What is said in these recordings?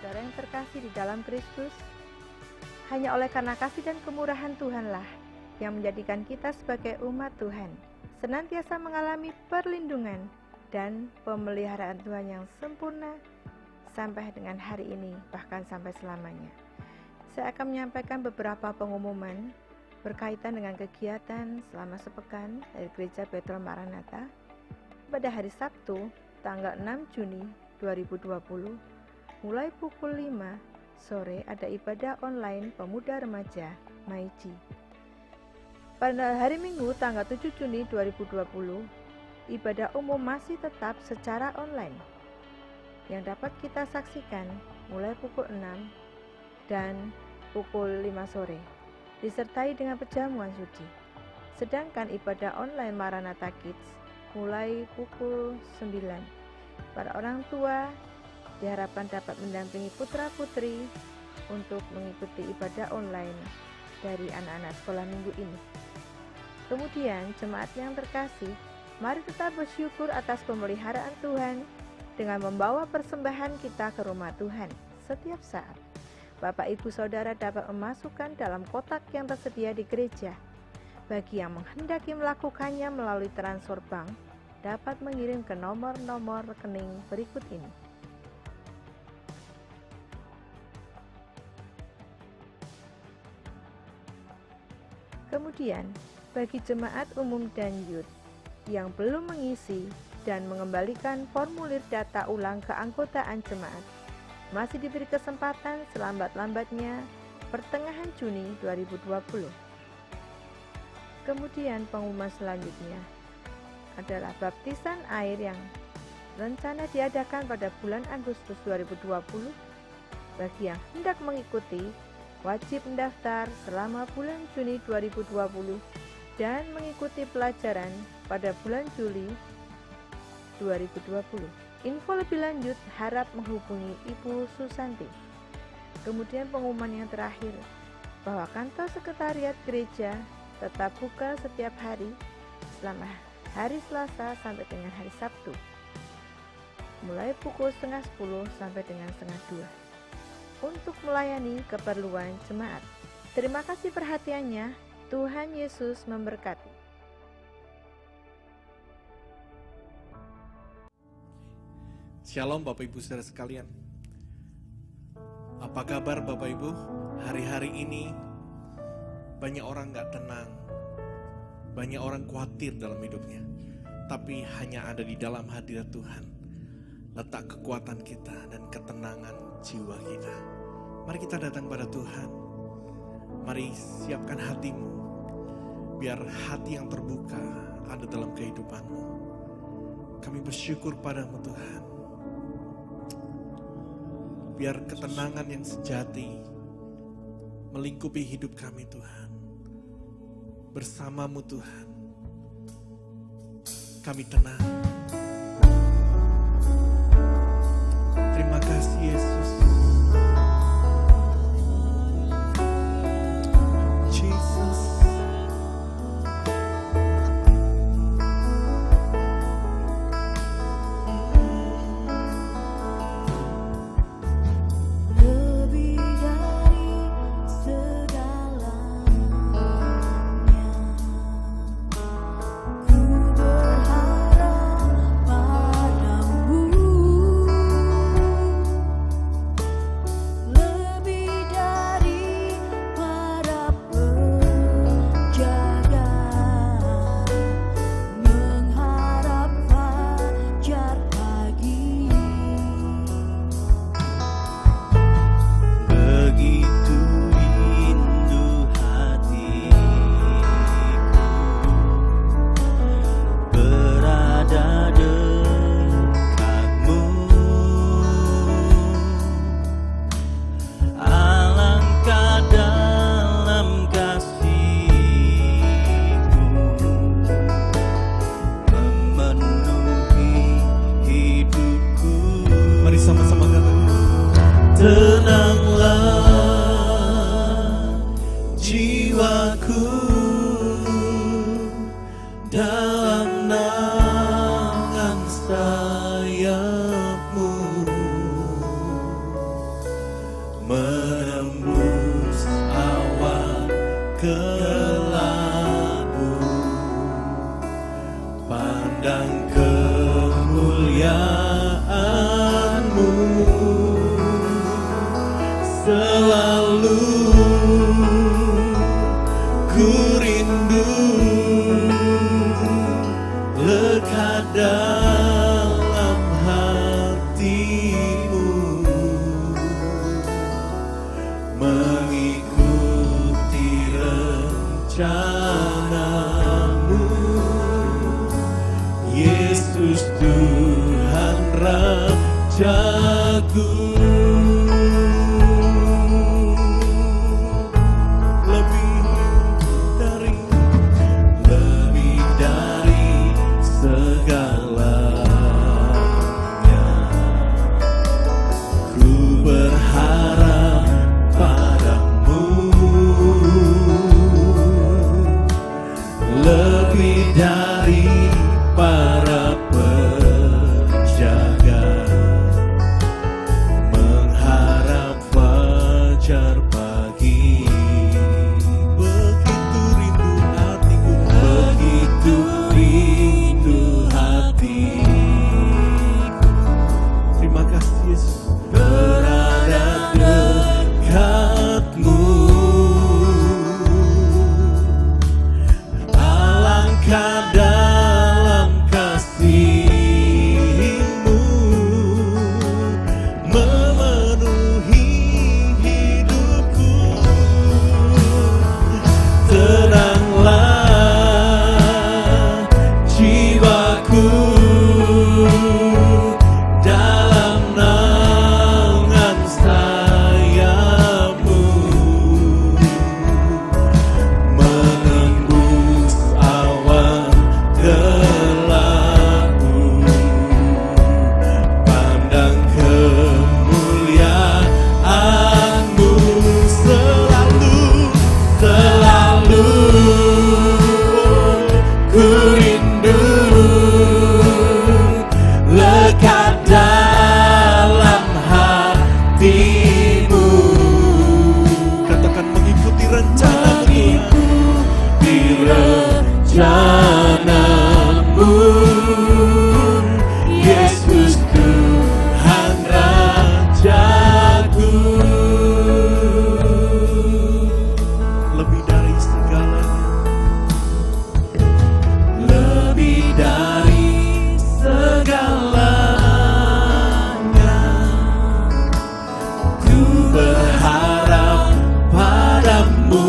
Saudara yang terkasih di dalam Kristus, hanya oleh karena kasih dan kemurahan Tuhanlah yang menjadikan kita sebagai umat Tuhan senantiasa mengalami perlindungan dan pemeliharaan Tuhan yang sempurna sampai dengan hari ini, bahkan sampai selamanya. Saya akan menyampaikan beberapa pengumuman berkaitan dengan kegiatan selama sepekan dari Gereja Bethel Maranatha. Pada hari Sabtu, tanggal 6 Juni 2020, mulai pukul 5 sore ada ibadah online pemuda remaja Maiji. Pada hari Minggu tanggal 7 Juni 2020, ibadah umum masih tetap secara online yang dapat kita saksikan mulai pukul 6 dan pukul 5 sore, disertai dengan perjamuan suci. Sedangkan ibadah online Maranatha Kids mulai pukul 9. Para orang tua diharapkan dapat mendampingi putra-putri untuk mengikuti ibadah online dari anak-anak sekolah minggu ini. Kemudian, jemaat yang terkasih, mari tetap bersyukur atas pemeliharaan Tuhan dengan membawa persembahan kita ke rumah Tuhan setiap saat. Bapak Ibu Saudara dapat memasukkan dalam kotak yang tersedia di gereja. Bagi yang menghendaki melakukannya melalui transfer bank, dapat mengirim ke nomor-nomor rekening berikut ini. Kemudian, bagi jemaat umum dan youth yang belum mengisi dan mengembalikan formulir data ulang keanggotaan jemaat, masih diberi kesempatan selambat-lambatnya pertengahan Juni 2020. Kemudian pengumuman selanjutnya adalah baptisan air yang rencana diadakan pada bulan Agustus 2020. Bagi yang hendak mengikuti, wajib mendaftar selama bulan Juni 2020 dan mengikuti pelajaran pada bulan Juli 2020. Info lebih lanjut harap menghubungi Ibu Susanti. Kemudian pengumuman yang terakhir, bahwa kantor sekretariat gereja tetap buka setiap hari selama hari Selasa sampai dengan hari Sabtu, mulai pukul 9:30 sampai dengan 11:30 untuk melayani keperluan jemaat. Terima kasih perhatiannya. Tuhan Yesus memberkati. Shalom Bapak Ibu Saudara sekalian. Apa kabar Bapak Ibu? Hari-hari ini banyak orang gak tenang, banyak orang khawatir dalam hidupnya. Tapi hanya ada di dalam hadirat Tuhan letak kekuatan kita dan ketenangan jiwa kita. Mari kita datang pada Tuhan. Mari siapkan hatimu, biar hati yang terbuka ada dalam kehidupanmu. Kami bersyukur padamu Tuhan. Biar ketenangan yang sejati melingkupi hidup kami Tuhan. Bersamamu Tuhan, kami tenang. Terima kasih Yesus. ke-Lamu, pandang kemuliaan-Mu, selalu ku rindu lekat dalam hati-Mu, mengikuti rencana-Mu, Yesus Tuhan Rajaku. Dari para penjaga, mengharap fajar pagi. Begitu rindu hatiku, begitu rindu hatiku. Terima kasih Yesus, berada dekat-Mu. Dalam kasih-Mu memenuhi hidupku. Tenanglah jiwaku dalam naungan sayap-Mu, menembus awan gelapku, pandang kemuliaan-Mu, selalu ku rindu lekat dalam hati-Mu. Katakan mengikuti rencana-Mu, rencana-Mu, Yesus Tuhan Rajaku. Lebih dari segalanya, lebih dari segalanya, ku berharap padamu.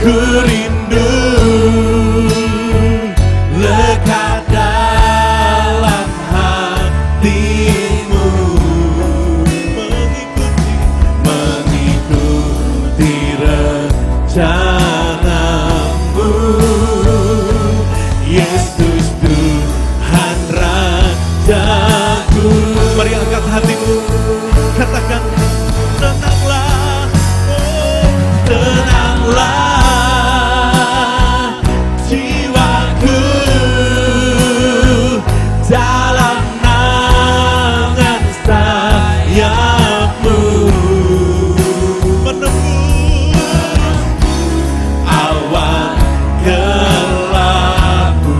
ku rindu lekat dalam hatimu, mengikuti rencanamu. Yesus Tuhan Rajaku. Mari angkat hatimu, katakan tenanglah, oh, tenanglah jiwaku dalam naungan sayapmu, menembus awan gelapku,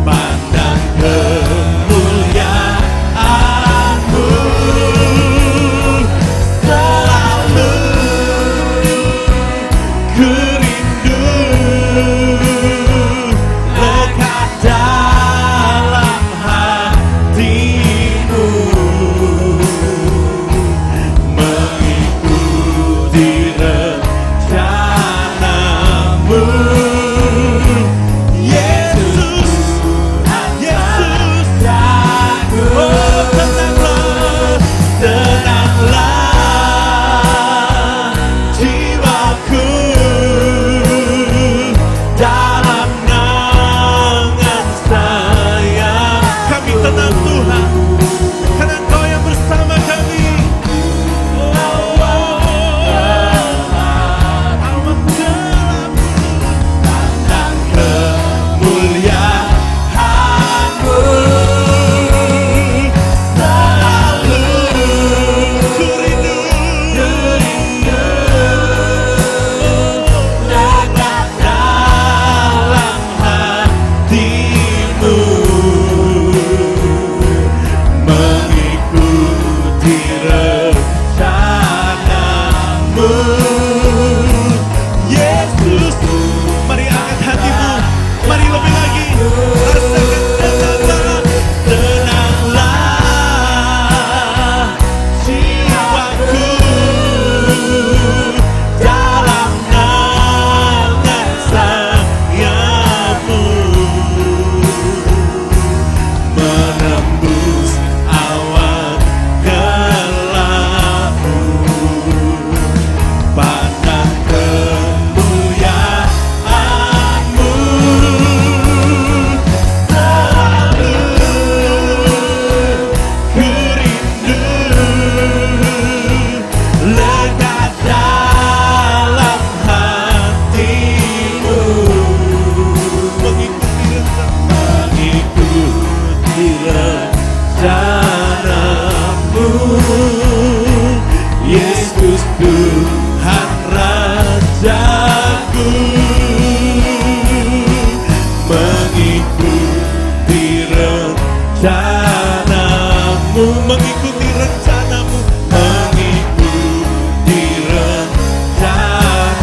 pandang kemuliaan-Mu, selalu ku rindu lekat dalam hatimu, mengikuti rencanamu. Yesus, Yesus aku. Oh, tenanglah, tenanglah jiwaku dalam naungan sayap. Kami tenang Tuhan, karena Engkau yang bersama kami. Awan gelap, pandang kemuliaan-Mu, selalu ku rindu lekat dalam hatimu, mengikuti rencanamu. Yesus, mari angkat hatimu, mari lebih lagi rasakan tenanglah, tenanglah jiwaku dalam naungan sayapmu, menembus awan gelapmu, pandang kemuliaan-Mu, selalu ku rindu lekat dalam hatimu, mengikuti rencanamu. Yesus Tuhan Rajaku, mengikuti rencanamu, mengikuti rencanamu, mengikuti rencanamu.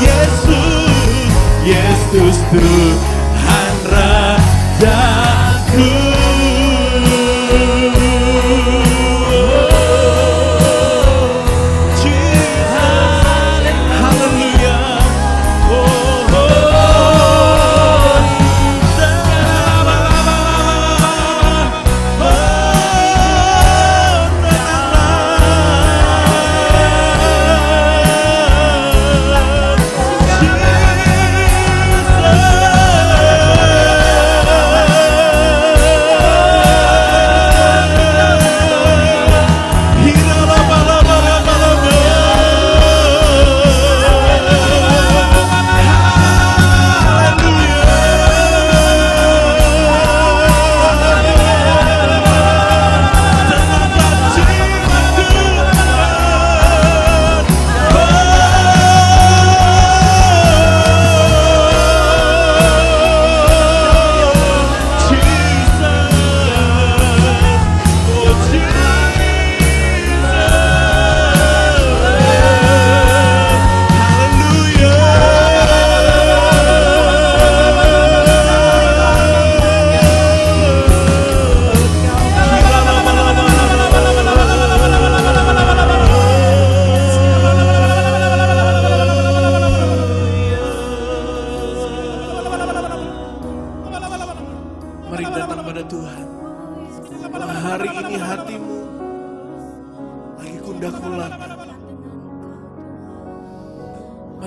Yesus, Yesus Tuhan Rajaku. Haleluya. Oh,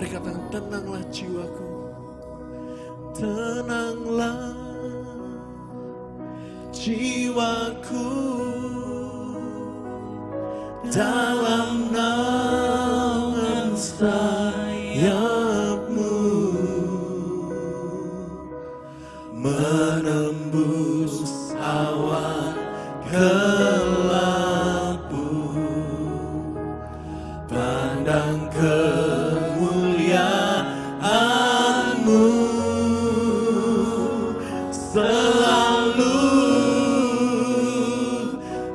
Mari katakan, tenanglah jiwaku, tenanglah jiwaku dalam naungan sayap-Mu, menembus awan gelap-Mu, pandang kemuliaan-Mu, selalu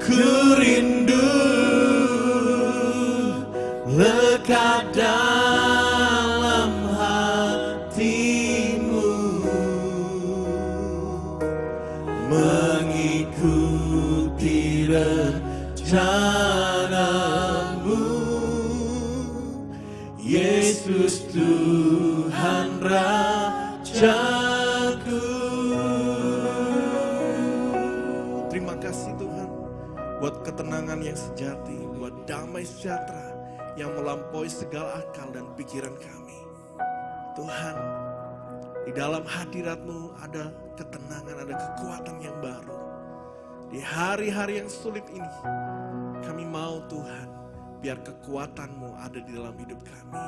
ku rindu lekat dalam hati-Mu, mengikuti rencana-Mu, Yesus Tuhan Rajaku. Terima kasih Tuhan buat ketenangan yang sejati, buat damai sejahtera yang melampaui segala akal dan pikiran kami. Tuhan, di dalam hadirat-Mu ada ketenangan, ada kekuatan yang baru. Di hari-hari yang sulit ini, kami mau Tuhan, biar kekuatan-Mu ada di dalam hidup kami.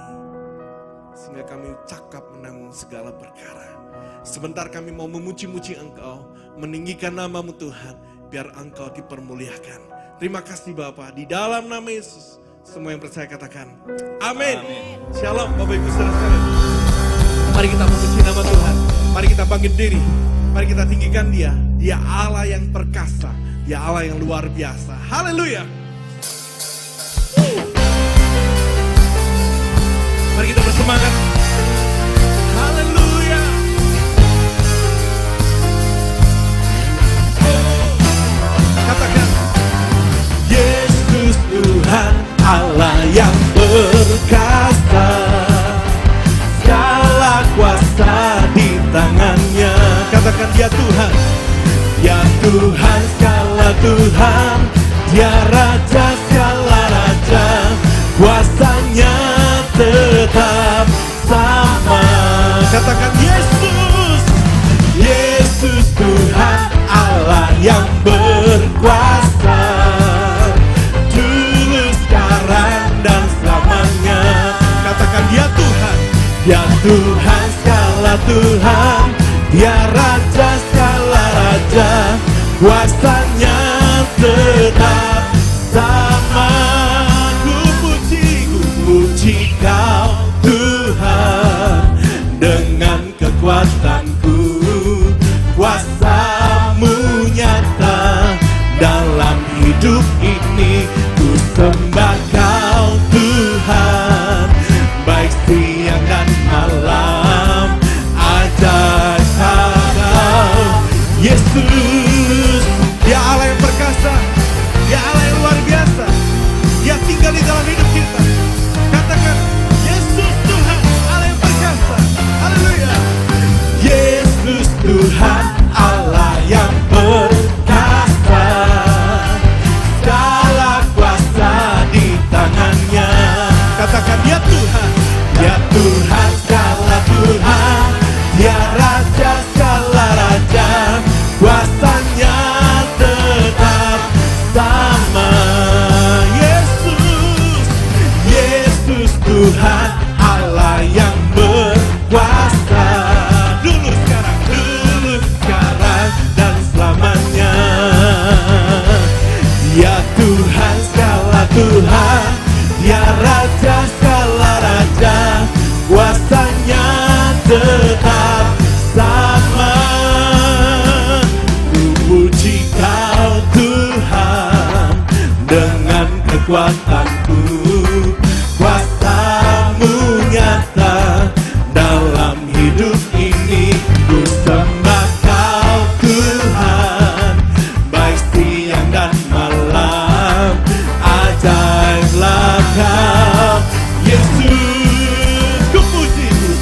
Sehingga kami cakap menanggung segala perkara. Sebentar kami mau memuji-muji Engkau, meninggikan nama-Mu Tuhan, biar Engkau dipermuliakan. Terima kasih Bapa, di dalam nama Yesus. Semua yang percaya katakan, amin. Shalom Bapak Ibu Saudara sekalian. Mari kita memuji nama Tuhan. Mari kita bangkit diri. Mari kita tinggikan Dia. Dia Allah yang perkasa. Dia Allah yang luar biasa. Haleluya. Mari kita bersemangat. Haleluya. Katakan, Yesus Tuhan Allah yang perkasa, segala kuasa di tangannya. Katakan, Dia Tuhan, Dia Tuhan segala Tuhan, Dia Raja segala Raja, kuasanya tetap sama. Katakan, Yesus, Yesus Tuhan Allah yang berkuasa, dulu, sekarang, dan selamanya. Katakan, Dia Tuhan, Dia Tuhan segala Tuhan, Dia Raja segala Raja, kuasanya tetap sama. Ku puji Kau Tuhan, dengan kekuatanku, kuasa-Mu nyata dalam hidup ini. Ku sembah Kau Tuhan, baik siang dan malam, ajaib Kau Yesus. Dia Allah yang perkasa, Dia Allah yang luar biasa, Dia tinggal di dalam hidup kita. Katakan, Yesus Tuhan Allah yang perkasa. Haleluya. Yesus Tuhan Allah yang perkasa, segala kuasa di tangannya. Katakan, Dia Tuhan, Dia Tuhan segala Tuhan, Dia Raja segala Raja, kuasanya tetap sama. Yesus, Yesus Tuhan Allah yang berkuasa, dulu sekarang dan selamanya. Dia Tuhan segala Tuhan, Dia Raja segala Raja, kuasanya tetap sama. Ku puji Kau Tuhan, dengan kekuatanku, kuasa-Mu nyata dalam hidup ini. Ku sembah Kau Tuhan, baik siang dan malam, ajaiblah Kau Yesus. Ku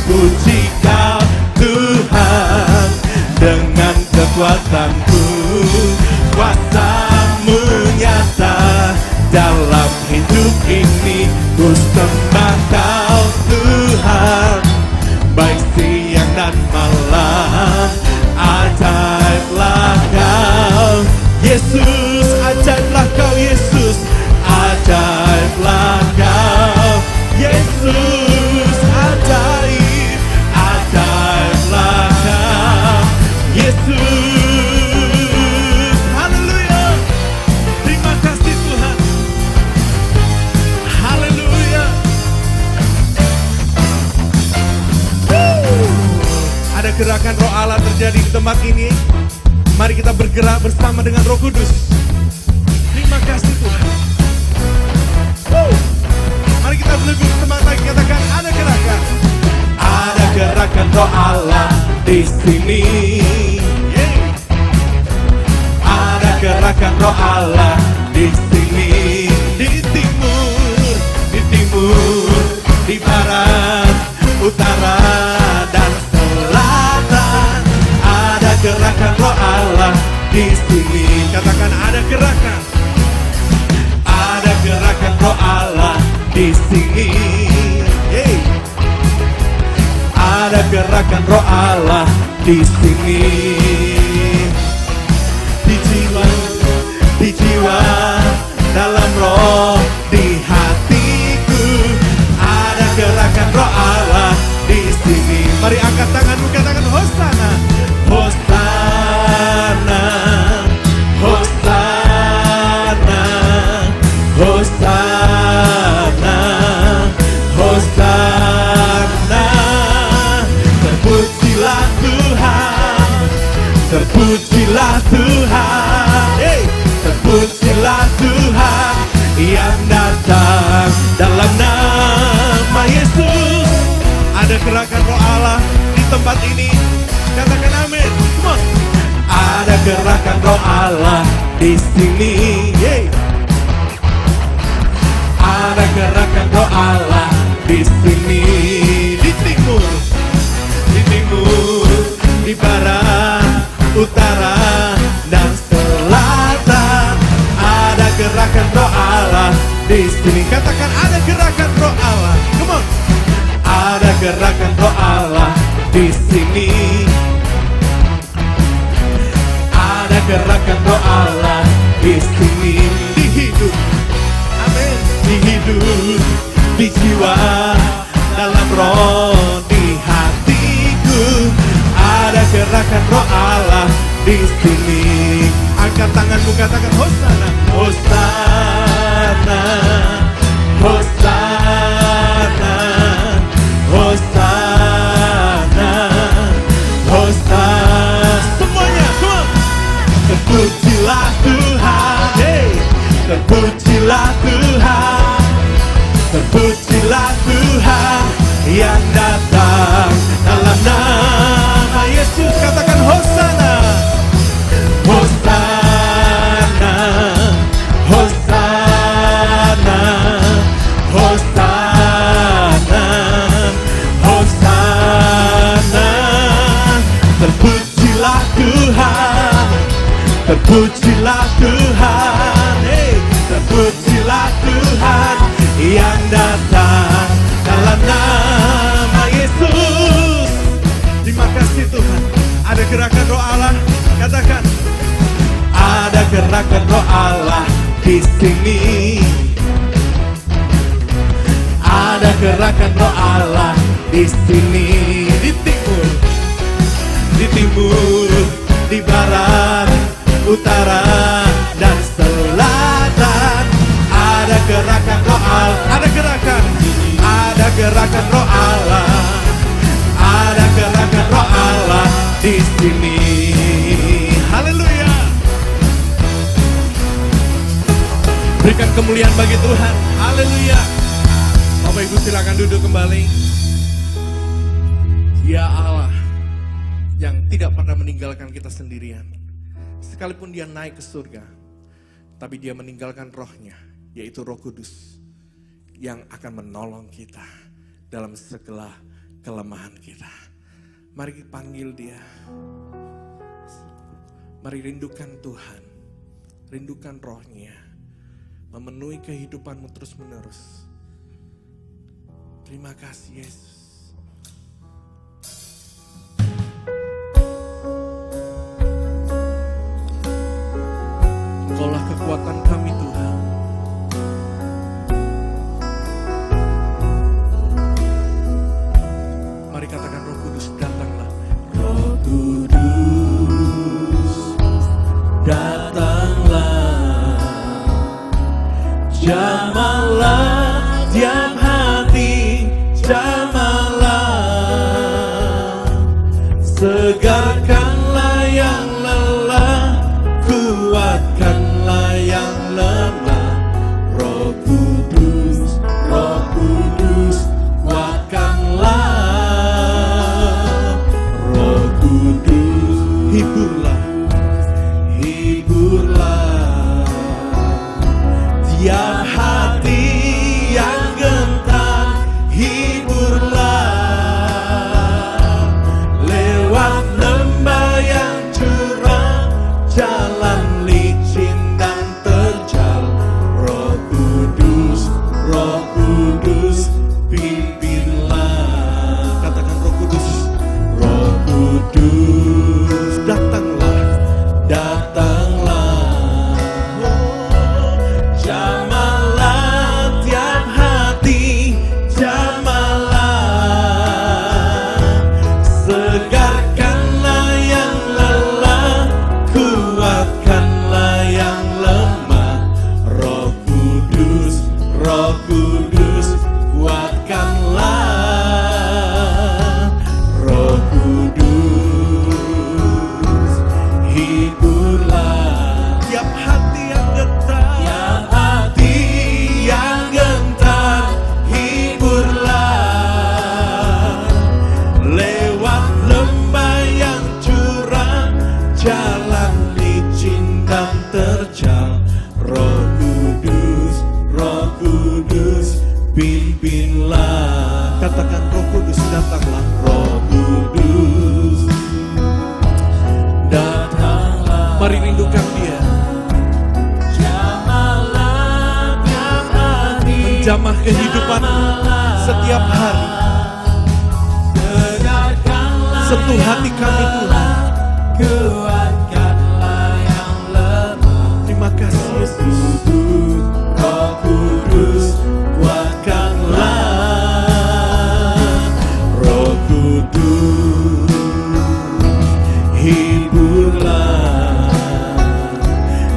puji Kau Tuhan, dengan kekuatanku, kuasa-Mu nyata dalam hidup ini. Ku sembah Kau Tuhan, gerakan Roh Allah terjadi di tempat ini. Mari kita bergerak bersama dengan Roh Kudus. Terima kasih Tuhan. Mari kita berlebih semangat lagi, katakan ada gerakan. Ada gerakan Roh Allah di sini. Ada gerakan Roh Allah di sini. Di timur, di barat, utara, dan selatan. Ada gerakan Roh Allah di sini. Katakan ada gerakan. Ada gerakan Roh Allah di sini. Ada gerakan Roh Allah di sini. Di jiwa, dalam roh, di hatiku. Ada gerakan Roh Allah di sini. Mari angkat tanganmu, katakan Hosana, Hosana, Hosana, Hosana, Hosana. Terpujilah Tuhan, terpujilah Tuhan, terpujilah Tuhan yang datang dalam nama Yesus. Ada gerakan Roh Allah di tempat ini. Katakan amin. Come on. Ada gerakan Roh Allah di sini. Ada gerakan Roh Allah di sini. Di timur, di barat, utara, dan selatan. Ada gerakan Roh Allah di sini. Katakan ada gerakan Roh Allah. Come on. Ada gerakan Roh Allah di sini. Ada gerakan Roh Allah di sini. Di hidup, amin. Di hidup, di jiwa, dalam roh, di hatiku. Ada gerakan Roh Allah di sini. Angkat tanganmu, katakan Hosana, Hosana, Hosana, Hosana, Hosana. Semuanya, come on. Terpujilah Tuhan, terpujilah Tuhan, terpujilah Tuhan yang datang dalam nama Yesus. Katakan Hosana, Hosana, Hosana, Hosana, Hosana. Terpujilah Tuhan, terpujilah Tuhan, terpujilah Tuhan yang datang dalam nama Yesus. Terima kasih Tuhan. Ada gerakan Roh Allah. Katakan ada gerakan Roh Allah di sini. Ada gerakan Roh Allah di sini. Di timur, di barat, utara, dan selatan. Ada gerakan Roh Allah. Ada gerakan Roh Allah. Ada gerakan Roh Allah di sini. Haleluya. Berikan kemuliaan bagi Tuhan. Haleluya. Bapak Ibu silakan duduk kembali. Ya Allah yang tidak pernah meninggalkan kita sendirian. Sekalipun dia naik ke surga, tapi dia meninggalkan rohnya, yaitu Roh Kudus, yang akan menolong kita dalam segala kelemahan kita. Mari panggil dia. Mari rindukan Tuhan, rindukan rohnya, memenuhi kehidupanmu terus menerus. Terima kasih Yesus. Engkaulah kekuatan kami Tuhan. Mari katakan Roh Kudus datanglah. Roh Kudus datanglah. Jamahlah diam hati, jamah pimpinlah. Katakan Roh Kudus datanglah. Roh Kudus datanglah. Mari rindukan Dia. Menjamah kehidupan setiap hari. Sentuh hati kami Tuhan. Terima kasih Yesus. Roh Kudus kuatkanlah. Roh Kudus hiburlah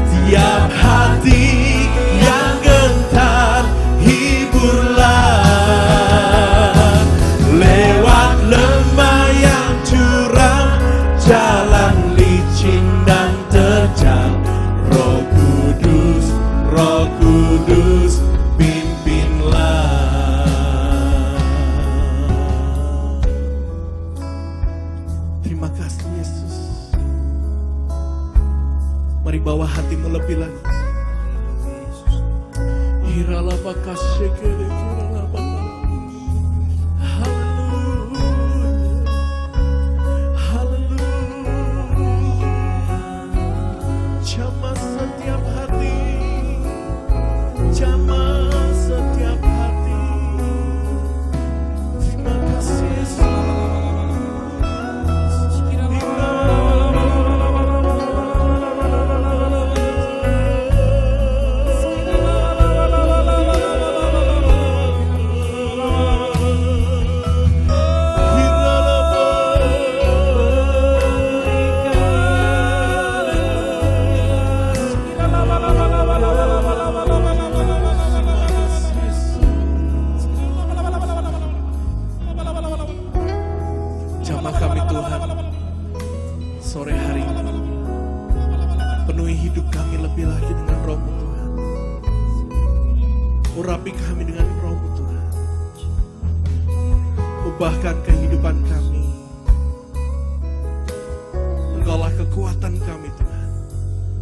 tiap hati yang gentar. Hiburlah lewat lembah yang curam, jalan licin dan terjal. Roh Kudus, Roh Kudus, pimpinlah. Terima kasih Yesus. Mari bawa hatimu lebih lagi. Jamah setiap hati, jamah setiap hati. Terima kasih Yesus. Jamah kami Tuhan, sore hari ini penuhi hidup kami lebih lagi dengan Roh-Mu Tuhan. Urapi kami dengan Roh-Mu Tuhan. Ubahkan kehidupan kami. Engkaulah kekuatan kami Tuhan,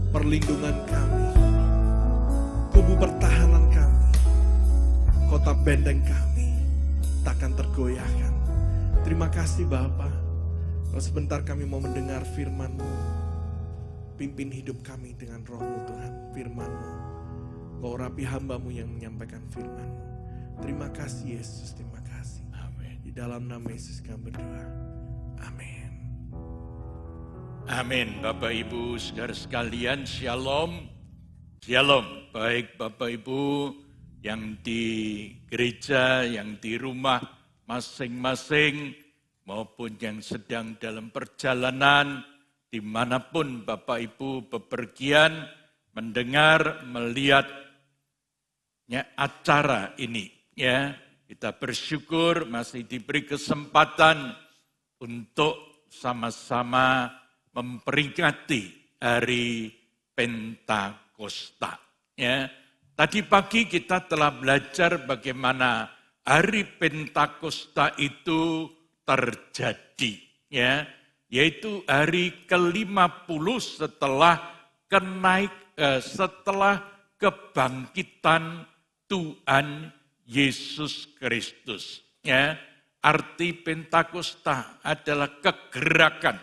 perlindungan kami, tubuh pertahanan kami, kota benteng kami takkan tergoyahkan. Terima kasih Bapa. Kalau sebentar kami mau mendengar firman-Mu, pimpin hidup kami dengan Roh-Mu Tuhan, firman-Mu. Kau rapi hamba-Mu yang menyampaikan firman-Mu. Terima kasih Yesus, terima kasih. Amin. Di dalam nama Yesus kami berdoa. Amin. Amin. Bapak Ibu saudara sekalian, shalom. Shalom. Baik Bapak Ibu yang di gereja, yang di rumah masing-masing, maupun yang sedang dalam perjalanan, dimanapun Bapak Ibu bepergian, mendengar, melihatnya acara ini. Ya, kita bersyukur masih diberi kesempatan untuk sama-sama memperingati hari Pentakosta. Ya, tadi pagi kita telah belajar bagaimana hari Pentakosta itu terjadi, ya, yaitu hari ke-50 setelah kebangkitan Tuhan Yesus Kristus. Ya, arti Pentakosta adalah kegerakan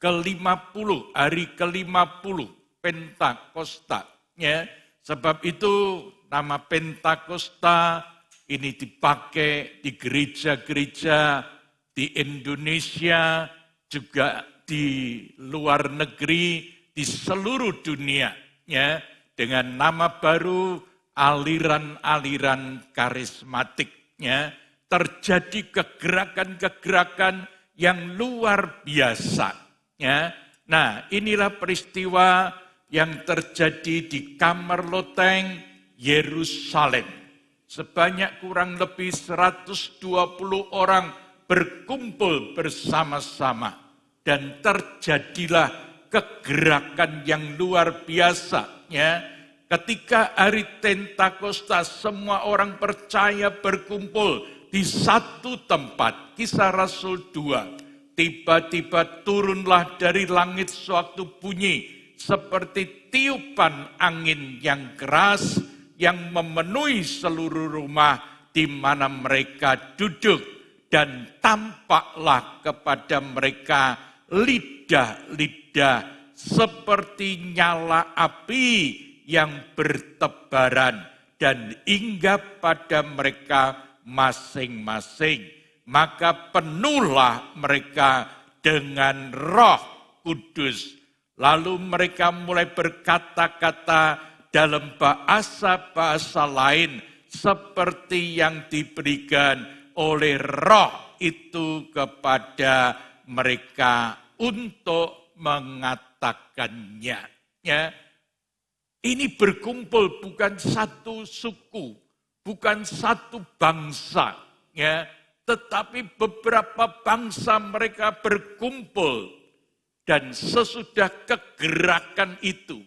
ke-50, hari ke-50 Pentakosta. Ya, sebab itu nama Pentakosta ini dipakai di gereja-gereja di Indonesia, juga di luar negeri, di seluruh dunia, ya, dengan nama baru aliran-aliran karismatik. Ya, terjadi kegerakan-kegerakan yang luar biasa. Ya. Nah, inilah peristiwa yang terjadi di Kamar Loteng, Yerusalem. Sebanyak kurang lebih 120 orang berkumpul bersama-sama. Dan terjadilah kegerakan yang luar biasa. Ya. Ketika hari Pentakosta, semua orang percaya berkumpul di satu tempat. Kisah Rasul 2. Tiba-tiba turunlah dari langit suatu bunyi seperti tiupan angin yang keras yang memenuhi seluruh rumah di mana mereka duduk, dan tampaklah kepada mereka lidah-lidah seperti nyala api yang bertebaran dan hinggap pada mereka masing-masing. Maka penuhlah mereka dengan Roh Kudus. Lalu mereka mulai berkata-kata dalam bahasa-bahasa lain seperti yang diberikan oleh Roh itu kepada mereka untuk mengatakannya. Ya. Ini berkumpul bukan satu suku, bukan satu bangsa, ya, tetapi beberapa bangsa mereka berkumpul, dan sesudah kegerakan itu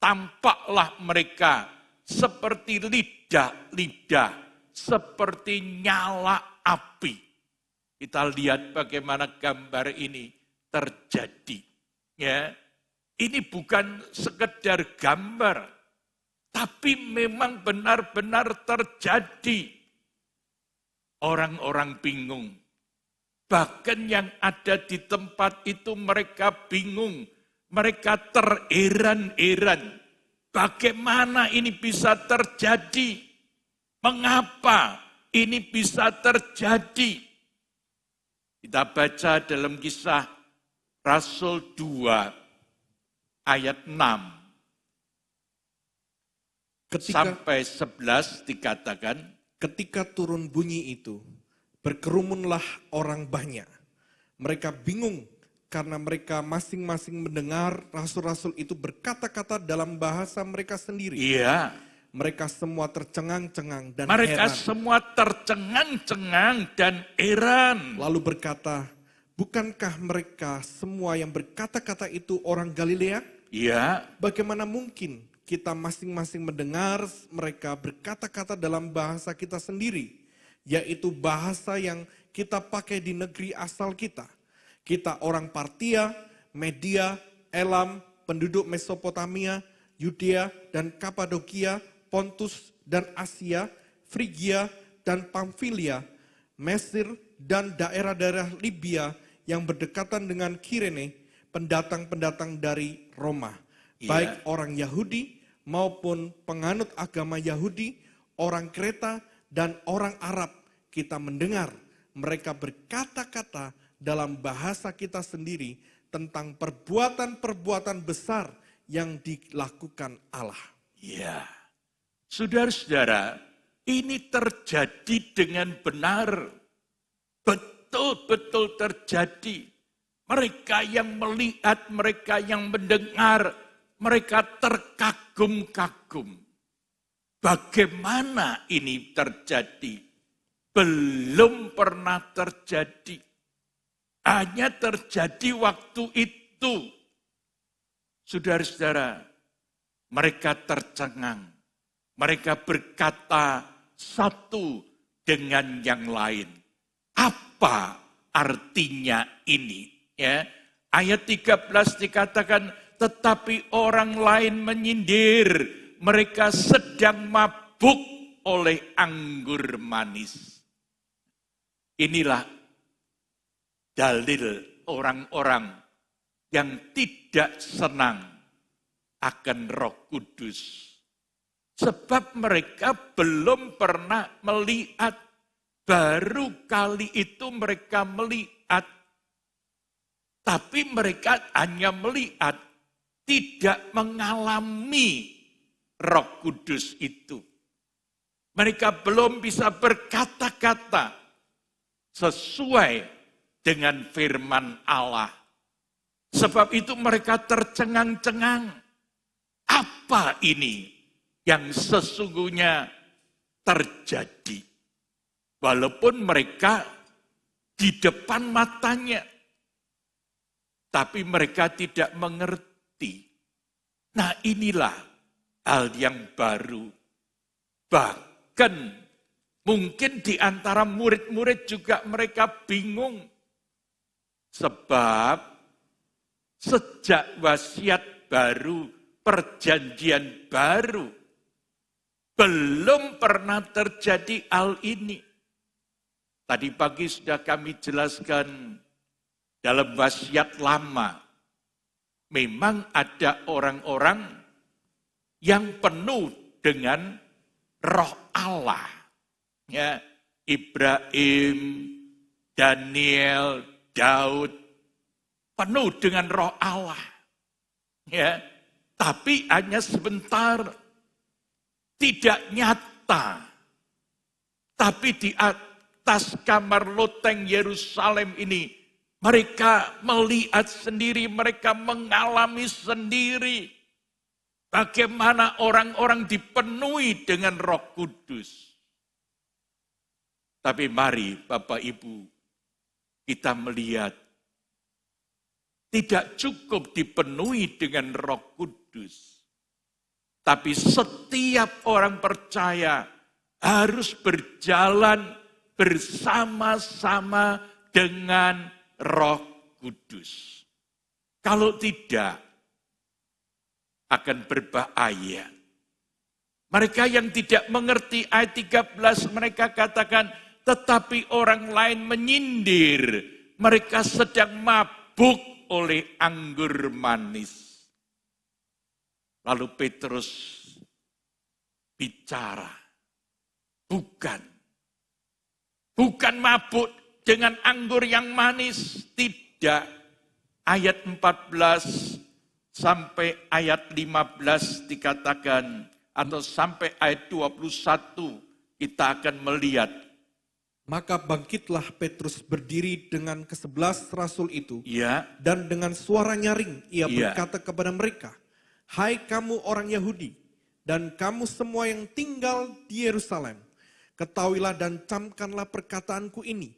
tampaklah mereka seperti lidah-lidah, seperti nyala api. Kita lihat bagaimana gambar ini terjadi, ya. Ini bukan sekedar gambar, tapi memang benar-benar terjadi. Orang-orang bingung. Bahkan yang ada di tempat itu mereka bingung. Mereka terheran-heran. Bagaimana ini bisa terjadi? Mengapa ini bisa terjadi? Kita baca dalam Kisah Rasul 2. Ayat 6 sampai 11 dikatakan, ketika turun bunyi itu, berkerumunlah orang banyak. Mereka bingung karena mereka masing-masing mendengar rasul-rasul itu berkata-kata dalam bahasa mereka sendiri. Iya. Mereka semua tercengang-cengang dan Mereka heran. semua tercengang-cengang dan heran. Lalu berkata, bukankah mereka semua yang berkata-kata itu orang Galilea? Iya. Bagaimana mungkin kita masing-masing mendengar mereka berkata-kata dalam bahasa kita sendiri, yaitu bahasa yang kita pakai di negeri asal kita. Kita orang Partia, Media, Elam, penduduk Mesopotamia, Yudea dan Kapadokia, Pontus dan Asia, Frigia dan Pamfilia, Mesir dan daerah-daerah Libya yang berdekatan dengan Kirene, pendatang-pendatang dari Roma, baik orang Yahudi maupun penganut agama Yahudi, orang Kreta dan orang Arab. Kita mendengar mereka berkata-kata dalam bahasa kita sendiri tentang perbuatan-perbuatan besar yang dilakukan Allah. Ya, saudara-saudara, ini terjadi dengan benar, betul-betul terjadi. Mereka yang melihat, mereka yang mendengar, mereka terkagum-kagum. Bagaimana ini terjadi? Belum pernah terjadi. Hanya terjadi waktu itu. Saudara-saudara, mereka tercengang. Mereka berkata satu dengan yang lain. Apa artinya ini? Ya, ayat 13 dikatakan, tetapi orang lain menyindir, mereka sedang mabuk oleh anggur manis. Inilah dalil orang-orang yang tidak senang akan Roh Kudus. Sebab mereka belum pernah melihat, baru kali itu mereka melihat. Tapi mereka hanya melihat, tidak mengalami Roh Kudus itu. Mereka belum bisa berkata-kata sesuai dengan firman Allah. Sebab itu mereka tercengang-cengang. Apa ini yang sesungguhnya terjadi? Walaupun mereka di depan matanya, tapi mereka tidak mengerti. Nah, inilah hal yang baru. Bahkan mungkin di antara murid-murid juga mereka bingung. Sebab sejak wasiat baru, perjanjian baru, belum pernah terjadi hal ini. Tadi pagi sudah kami jelaskan dalam wasiat lama. Memang ada orang-orang yang penuh dengan roh Allah. Ya, Ibrahim, Daniel, Daud, penuh dengan roh Allah. Ya, tapi hanya sebentar, tidak nyata. Tapi di atas kamar loteng Yerusalem ini, mereka melihat sendiri, mereka mengalami sendiri. Bagaimana orang-orang dipenuhi dengan Roh Kudus. Tapi mari Bapak Ibu, kita melihat tidak cukup dipenuhi dengan Roh Kudus. Tapi setiap orang percaya harus berjalan bersama-sama dengan Roh Kudus. Kalau tidak, akan berbahaya. Mereka yang tidak mengerti ayat 13, mereka katakan, tetapi orang lain menyindir. Mereka sedang mabuk oleh anggur manis. Lalu Petrus bicara, bukan mabuk dengan anggur yang manis, tidak. Ayat 14 sampai ayat 15 dikatakan, atau sampai ayat 21 kita akan melihat. Maka bangkitlah Petrus berdiri dengan ke-11 rasul itu, Ya, dan dengan suara nyaring ia Ya. berkata kepada mereka, hai kamu orang Yahudi, dan kamu semua yang tinggal di Yerusalem, ketahuilah dan camkanlah perkataanku ini.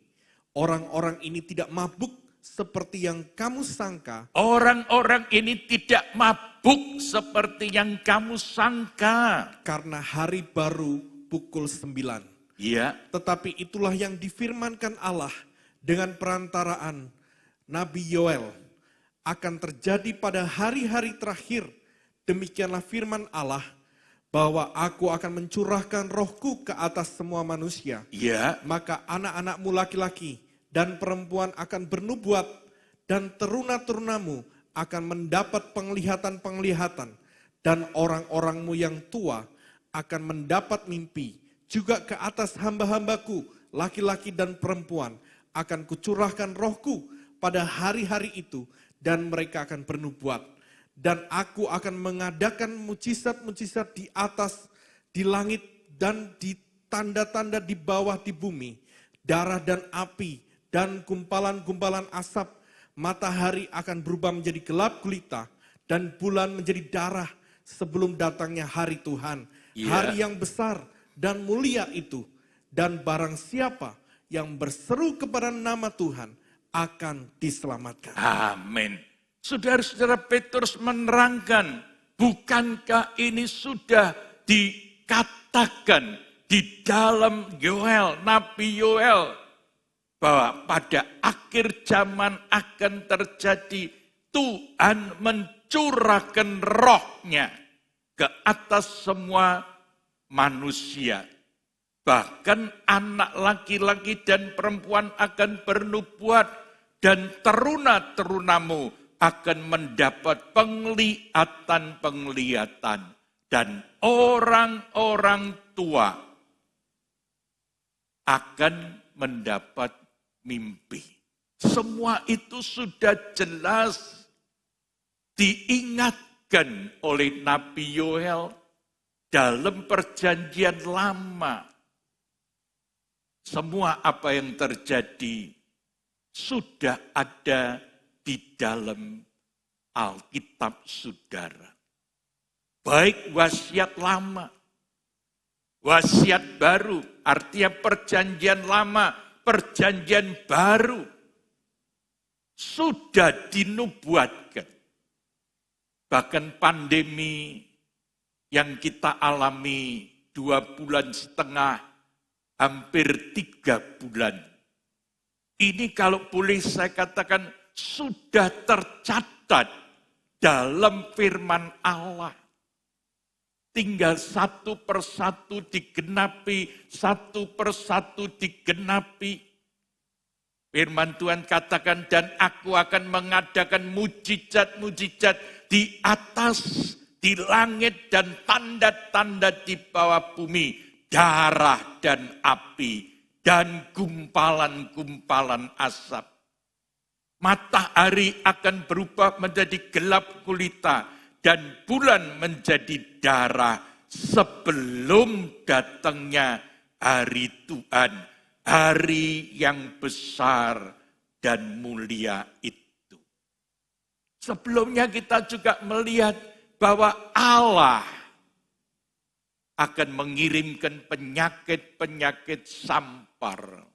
Orang-orang ini tidak mabuk seperti yang kamu sangka. orang-orang ini tidak mabuk seperti yang kamu sangka. Karena hari baru pukul 9. Ya, Tetapi itulah yang difirmankan Allah dengan perantaraan Nabi Yoel. Akan terjadi pada hari-hari terakhir. Demikianlah firman Allah, bahwa aku akan mencurahkan rohku ke atas semua manusia. ya, Maka anak-anakmu laki-laki dan perempuan akan bernubuat, dan teruna-terunamu akan mendapat penglihatan-penglihatan, dan orang-orangmu yang tua akan mendapat mimpi. Juga ke atas hamba-hambaku, laki-laki dan perempuan, akan kucurahkan rohku pada hari-hari itu, dan mereka akan bernubuat. Dan aku akan mengadakan mujizat-mujizat di atas, di langit, dan di tanda-tanda di bawah di bumi, darah dan api, dan gumpalan-gumpalan asap. Matahari akan berubah menjadi gelap gulita, dan bulan menjadi darah sebelum datangnya hari Tuhan. Ya. Hari yang besar dan mulia itu. Dan barang siapa yang berseru kepada nama Tuhan akan diselamatkan. amin. Saudara-saudara, Petrus menerangkan, bukankah ini sudah dikatakan di dalam Yoel, Nabi Yoel, bahwa pada akhir zaman akan terjadi Tuhan mencurahkan rohnya ke atas semua manusia. Bahkan anak laki-laki dan perempuan akan bernubuat, dan teruna-terunamu akan mendapat penglihatan-penglihatan, dan orang-orang tua akan mendapat mimpi. Semua itu sudah jelas diingatkan oleh Nabi Yoel dalam perjanjian lama. Semua apa yang terjadi sudah ada di dalam Alkitab saudara. Baik wasiat lama, wasiat baru, artinya perjanjian lama, perjanjian baru, sudah dinubuatkan. Bahkan pandemi yang kita alami 2,5 bulan, hampir 3 bulan. Ini kalau boleh saya katakan sudah tercatat dalam firman Allah. tinggal satu persatu digenapi, satu persatu digenapi. Firman Tuhan katakan, dan aku akan mengadakan mujizat-mujizat di atas, di langit, dan tanda-tanda di bawah bumi, darah dan api, dan gumpalan-gumpalan asap. Matahari akan berubah menjadi gelap gulita dan bulan menjadi darah sebelum datangnya hari Tuhan, hari yang besar dan mulia itu. Sebelumnya kita juga melihat bahwa Allah akan mengirimkan penyakit-penyakit sampar.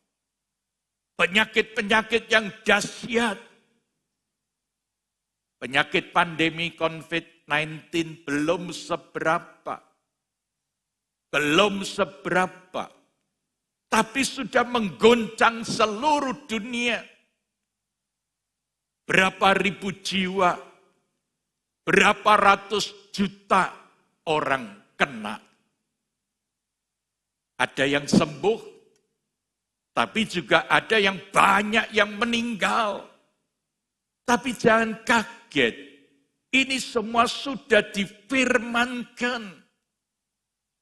Penyakit-penyakit yang dahsyat. Penyakit pandemi COVID-19 belum seberapa. Belum seberapa. Tapi sudah menggoncang seluruh dunia. Berapa ribu jiwa, berapa ratus juta orang kena. Ada yang sembuh, tapi juga ada yang banyak yang meninggal. Tapi jangan kaget, ini semua sudah difirmankan.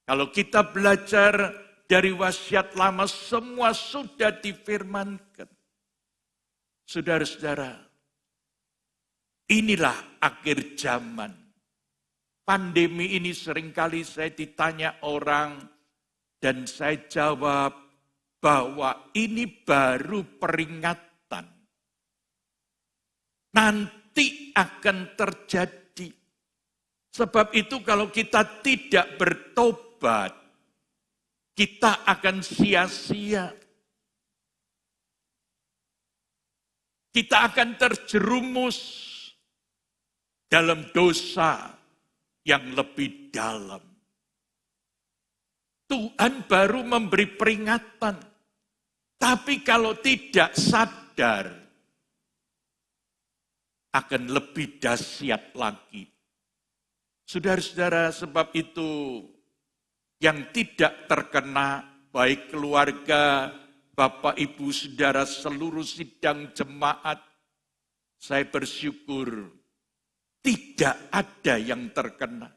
Kalau kita belajar dari wasiat lama, semua sudah difirmankan. Saudara-saudara, inilah akhir zaman. Pandemi ini seringkali saya ditanya orang, dan saya jawab, bahwa ini baru peringatan. Nanti akan terjadi. Sebab itu kalau kita tidak bertobat, kita akan sia-sia. Kita akan terjerumus dalam dosa yang lebih dalam. Tuhan baru memberi peringatan. Tapi kalau tidak sadar, akan lebih dahsyat lagi. Saudara-saudara, sebab itu yang tidak terkena, baik keluarga, Bapak, Ibu, Saudara, seluruh sidang jemaat, saya bersyukur tidak ada yang terkena.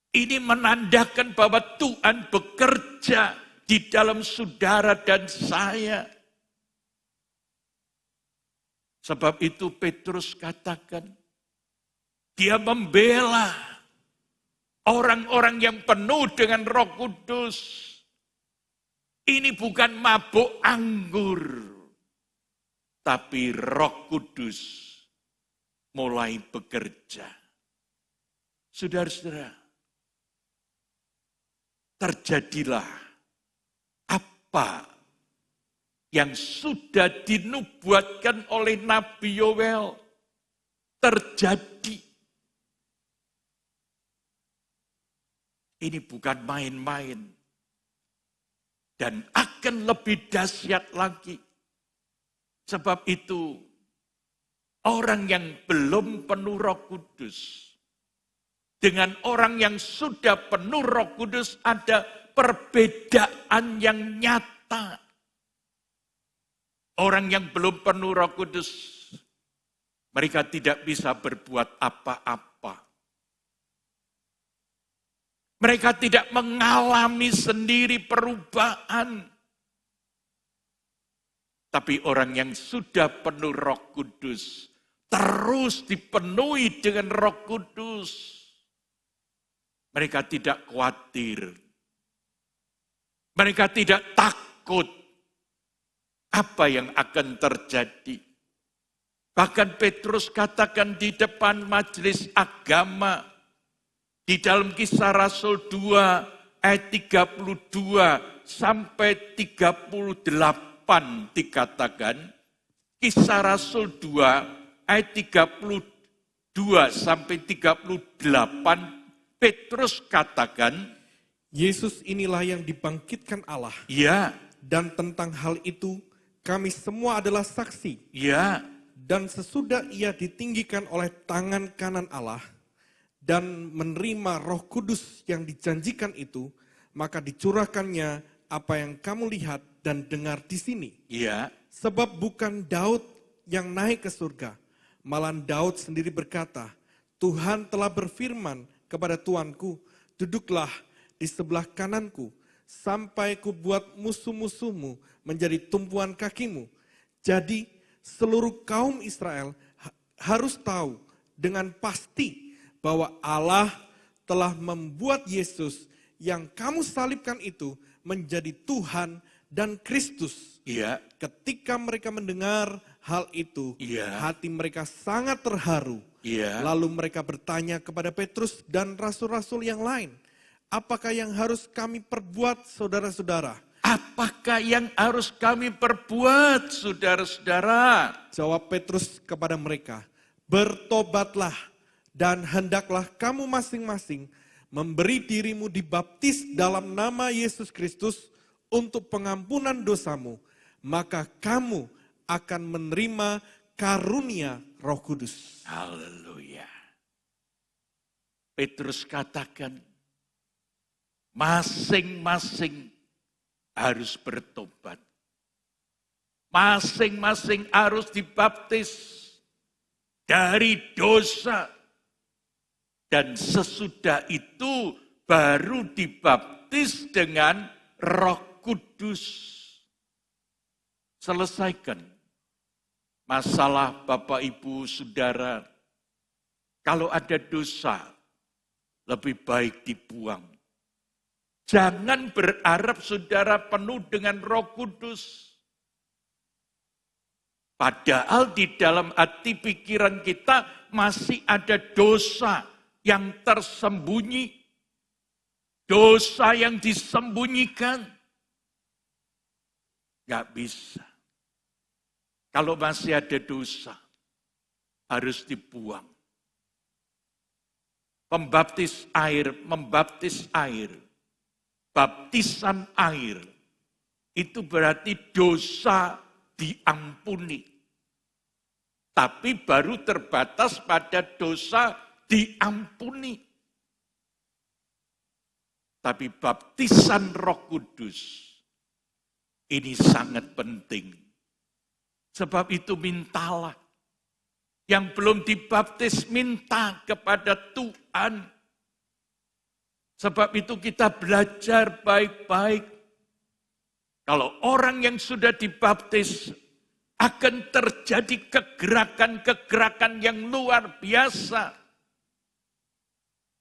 Ini menandakan bahwa Tuhan bekerja di dalam saudara dan saya. Sebab itu Petrus katakan, dia membela orang-orang yang penuh dengan Roh Kudus. Ini bukan mabuk anggur, tapi Roh Kudus mulai bekerja. Saudara-saudara, terjadilah apa yang sudah dinubuatkan oleh Nabi Yoel terjadi. Ini bukan main-main. Dan akan lebih dahsyat lagi. Sebab itu, orang yang belum penuh Roh Kudus, dengan orang yang sudah penuh Roh Kudus ada perbedaan yang nyata. Orang yang belum penuh Roh Kudus, mereka tidak bisa berbuat apa-apa. Mereka tidak mengalami sendiri perubahan. Tapi orang yang sudah penuh Roh Kudus, terus dipenuhi dengan Roh Kudus, mereka tidak khawatir. Mereka tidak takut apa yang akan terjadi. Bahkan Petrus katakan di depan majelis agama, di dalam Kisah Rasul 2 ayat 32 sampai 38 dikatakan, Kisah Rasul 2 ayat 32 sampai 38, Petrus katakan, Yesus inilah yang dibangkitkan Allah. ya, Dan tentang hal itu kami semua adalah saksi. ya, Dan sesudah ia ditinggikan oleh tangan kanan Allah, dan menerima Roh Kudus yang dijanjikan itu, maka dicurahkannya apa yang kamu lihat dan dengar di sini. Iya. Sebab bukan Daud yang naik ke surga, malah Daud sendiri berkata, Tuhan telah berfirman kepada Tuanku, duduklah di sebelah kananku, sampai ku buat musuh-musuhmu menjadi tumpuan kakimu. Jadi seluruh kaum Israel harus tahu dengan pasti bahwa Allah telah membuat Yesus yang kamu salibkan itu menjadi Tuhan dan Kristus. Iya. Ketika mereka mendengar hal itu, Iya. hati mereka sangat terharu. Iya. Lalu mereka bertanya kepada Petrus dan rasul-rasul yang lain, apakah yang harus kami perbuat, saudara-saudara? Apakah yang harus kami perbuat, saudara-saudara? Jawab Petrus kepada mereka, bertobatlah dan hendaklah kamu masing-masing memberi dirimu dibaptis dalam nama Yesus Kristus untuk pengampunan dosamu, maka kamu akan menerima karunia Roh Kudus. Haleluya. Petrus katakan, masing-masing harus bertobat. Masing-masing harus dibaptis dari dosa. Dan sesudah itu baru dibaptis dengan Roh Kudus. Selesaikan masalah Bapak, Ibu, Saudara. Kalau ada dosa, lebih baik dibuang. Jangan berharap saudara penuh dengan Roh Kudus. Padahal di dalam hati pikiran kita masih ada dosa yang tersembunyi, dosa yang disembunyikan. Gak bisa. Kalau masih ada dosa, harus dibuang. Membaptis air, baptisan air, itu berarti dosa diampuni. Tapi baru terbatas pada dosa diampuni. Tapi baptisan Roh Kudus ini sangat penting. Sebab itu mintalah. Yang belum dibaptis minta kepada Tuhan. Sebab itu kita belajar baik-baik. Kalau orang yang sudah dibaptis akan terjadi kegerakan-kegerakan yang luar biasa.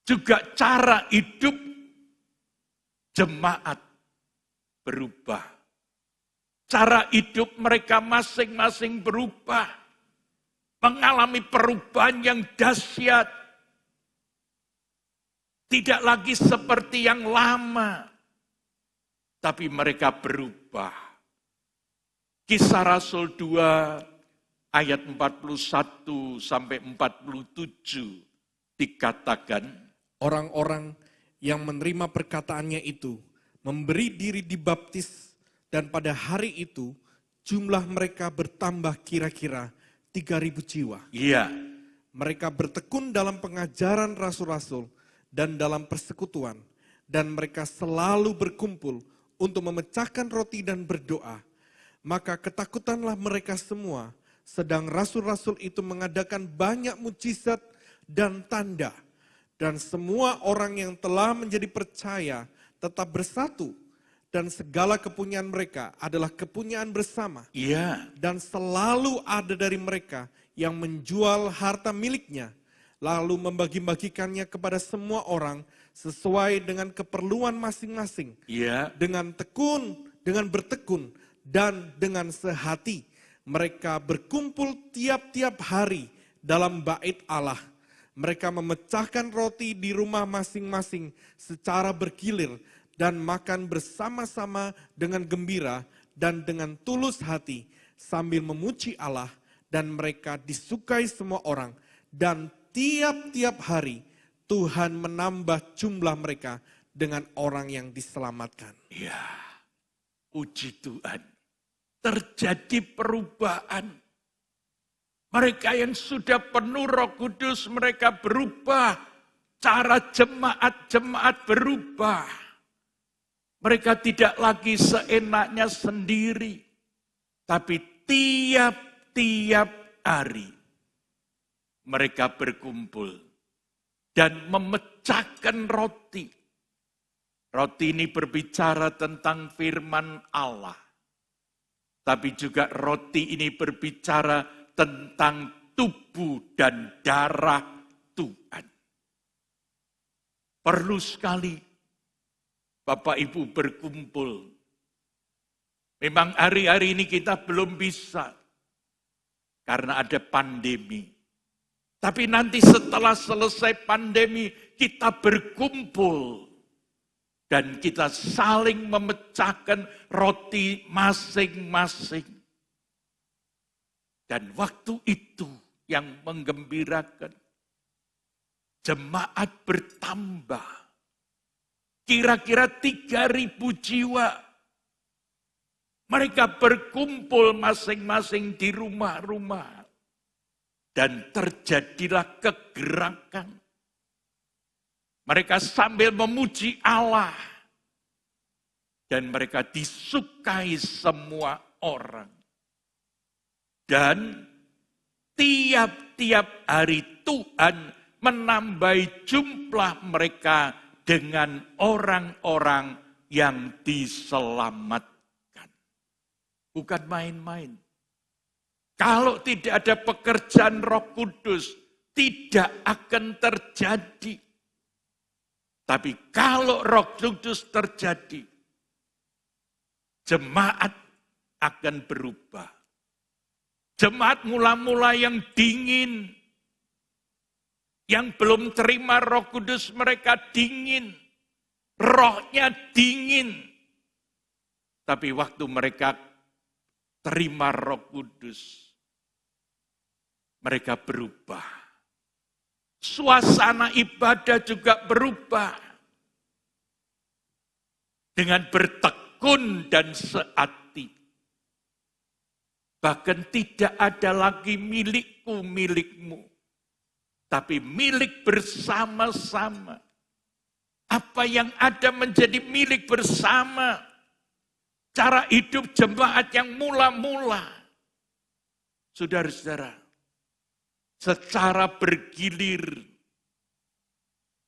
Juga cara hidup jemaat berubah. Cara hidup mereka masing-masing berubah. Mengalami perubahan yang dahsyat. Tidak lagi seperti yang lama. Tapi mereka berubah. Kisah Rasul 2 ayat 41 sampai 47 dikatakan, orang-orang yang menerima perkataannya itu memberi diri dibaptis, dan pada hari itu jumlah mereka bertambah kira-kira 3.000 jiwa. iya, Mereka bertekun dalam pengajaran rasul-rasul dan dalam persekutuan, dan mereka selalu berkumpul untuk memecahkan roti dan berdoa. Maka ketakutanlah mereka semua, sedang rasul-rasul itu mengadakan banyak mujizat dan tanda. Dan semua orang yang telah menjadi percaya tetap bersatu, dan segala kepunyaan mereka adalah kepunyaan bersama. iya, Dan selalu ada dari mereka yang menjual harta miliknya, lalu membagi-bagikannya kepada semua orang sesuai dengan keperluan masing-masing. iya, Dengan bertekun, dan dengan sehati. Mereka berkumpul tiap-tiap hari dalam bait Allah. Mereka memecahkan roti di rumah masing-masing secara bergilir dan makan bersama-sama dengan gembira dan dengan tulus hati sambil memuji Allah, dan mereka disukai semua orang. Dan tiap-tiap hari Tuhan menambah jumlah mereka dengan orang yang diselamatkan. iya. Puji Tuhan. Terjadi perubahan. Mereka yang sudah penuh Roh Kudus, mereka berubah cara jemaat-jemaat berubah. Mereka tidak lagi seenaknya sendiri, tapi tiap-tiap hari mereka berkumpul dan memecahkan roti. Roti ini berbicara tentang firman Allah. Tapi juga roti ini berbicara tentang tubuh dan darah Tuhan. Perlu sekali Bapak Ibu berkumpul. Memang hari-hari ini kita belum bisa karena ada pandemi. Tapi nanti setelah selesai pandemi, kita berkumpul dan kita saling memecahkan roti masing-masing. Dan waktu itu yang menggembirakan, jemaat bertambah. Kira-kira 3.000 jiwa. Mereka berkumpul masing-masing di rumah-rumah. Dan terjadilah kegerakan. Mereka sambil memuji Allah. Dan mereka disukai semua orang. Dan tiap-tiap hari Tuhan menambahi jumlah mereka dengan orang-orang yang diselamatkan. Bukan main-main. Kalau tidak ada pekerjaan Roh Kudus, tidak akan terjadi. Tapi kalau Roh Kudus terjadi, jemaat akan berubah. Jemaat mula-mula yang dingin, yang belum terima Roh Kudus, mereka dingin. Rohnya dingin. Tapi waktu mereka terima Roh Kudus, mereka berubah. Suasana ibadah juga berubah. Dengan bertekun dan sehati. Bahkan tidak ada lagi milikku, milikmu. Tapi milik bersama-sama. Apa yang ada menjadi milik bersama. Cara hidup jemaat yang mula-mula. Saudara-saudara, secara bergilir,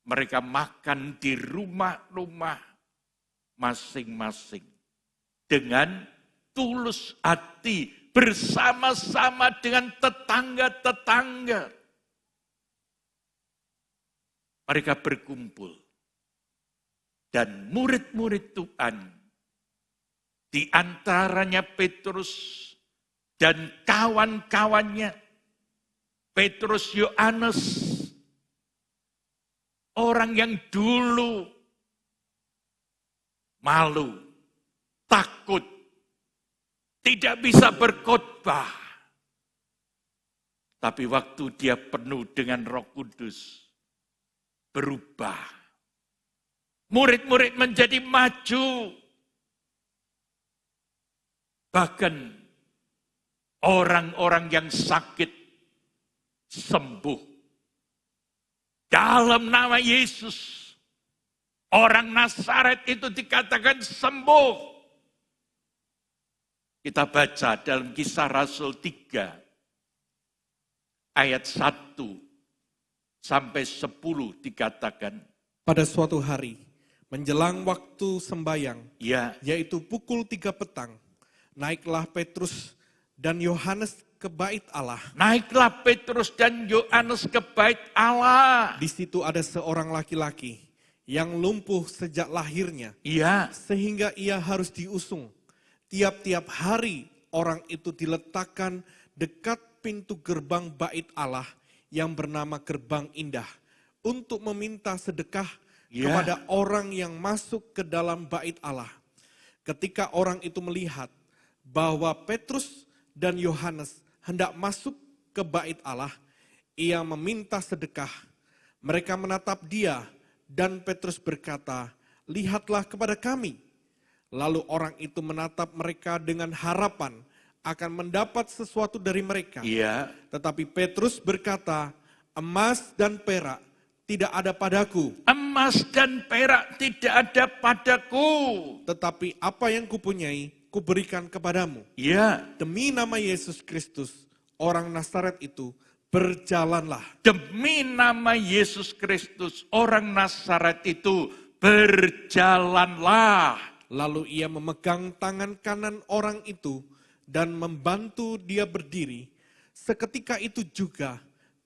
mereka makan di rumah-rumah masing-masing. Dengan tulus hati, bersama-sama dengan tetangga-tetangga. Mereka berkumpul. Dan murid-murid Tuhan, di antaranya Petrus dan kawan-kawannya, Petrus, Yohanes, orang yang dulu malu, takut, tidak bisa berkhotbah. Tapi waktu dia penuh dengan Roh Kudus, berubah. Murid-murid menjadi maju. Bahkan orang-orang yang sakit sembuh. Dalam nama Yesus, orang Nazaret itu dikatakan sembuh. Kita baca dalam Kisah Rasul 3, ayat 1 sampai 10 dikatakan. Pada suatu hari, menjelang waktu sembayang, Ya, yaitu pukul 3 petang, naiklah Petrus dan Yohanes ke bait Allah. naiklah Petrus dan Yohanes ke bait Allah. Di situ ada seorang laki-laki yang lumpuh sejak lahirnya, Iya, sehingga ia harus diusung. Tiap-tiap hari orang itu diletakkan dekat pintu gerbang bait Allah yang bernama Gerbang Indah untuk meminta sedekah kepada orang yang masuk ke dalam bait Allah. Ketika orang itu melihat bahwa Petrus dan Yohanes hendak masuk ke bait Allah, ia meminta sedekah. Mereka menatap dia dan Petrus berkata, "Lihatlah kepada kami." Lalu orang itu menatap mereka dengan harapan akan mendapat sesuatu dari mereka. iya, Tetapi Petrus berkata, "Emas dan perak tidak ada padaku, emas dan perak tidak ada padaku. tetapi apa yang kupunyai, kuberikan kepadamu. Ya, Demi nama Yesus Kristus, orang Nazaret itu, berjalanlah. demi nama Yesus Kristus, orang Nazaret itu, berjalanlah. Lalu ia memegang tangan kanan orang itu dan membantu dia berdiri. Seketika itu juga,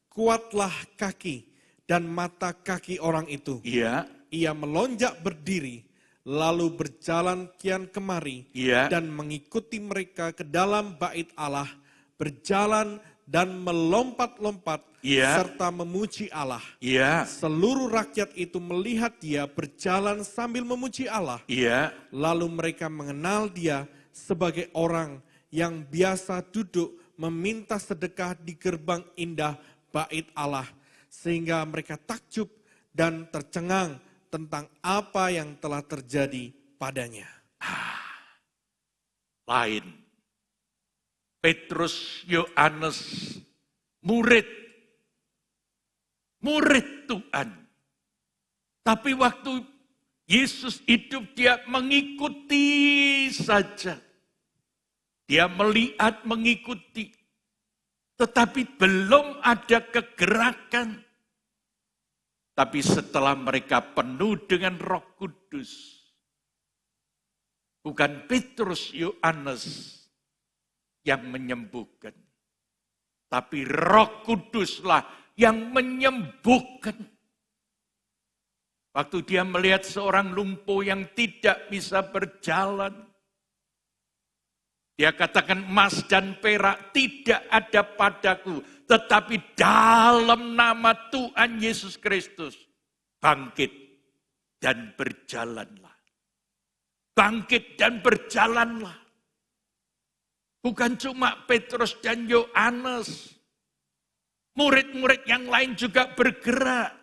kuatlah kaki dan mata kaki orang itu. Ya, Ia melonjak berdiri, lalu berjalan kian kemari, ya, dan mengikuti mereka ke dalam bait Allah, berjalan dan melompat-lompat, ya, serta memuji Allah. ya, Seluruh rakyat itu melihat dia berjalan sambil memuji Allah. ya, Lalu mereka mengenal dia sebagai orang yang biasa duduk meminta sedekah di gerbang indah bait Allah. Sehingga mereka takjub dan tercengang tentang apa yang telah terjadi padanya. lain. Petrus, Yohanes, murid Tuhan. Tapi waktu Yesus hidup, dia mengikuti saja. Dia melihat, mengikuti. Tetapi belum ada kegerakan. Tapi setelah mereka penuh dengan Roh Kudus, bukan Petrus, Yohanes yang menyembuhkan, tapi Roh Kuduslah yang menyembuhkan. Waktu dia melihat seorang lumpuh yang tidak bisa berjalan, dia katakan, emas dan perak tidak ada padaku, tetapi dalam nama Tuhan Yesus Kristus, bangkit dan berjalanlah. Bangkit dan berjalanlah. Bukan cuma Petrus dan Yohanes, murid-murid yang lain juga bergerak.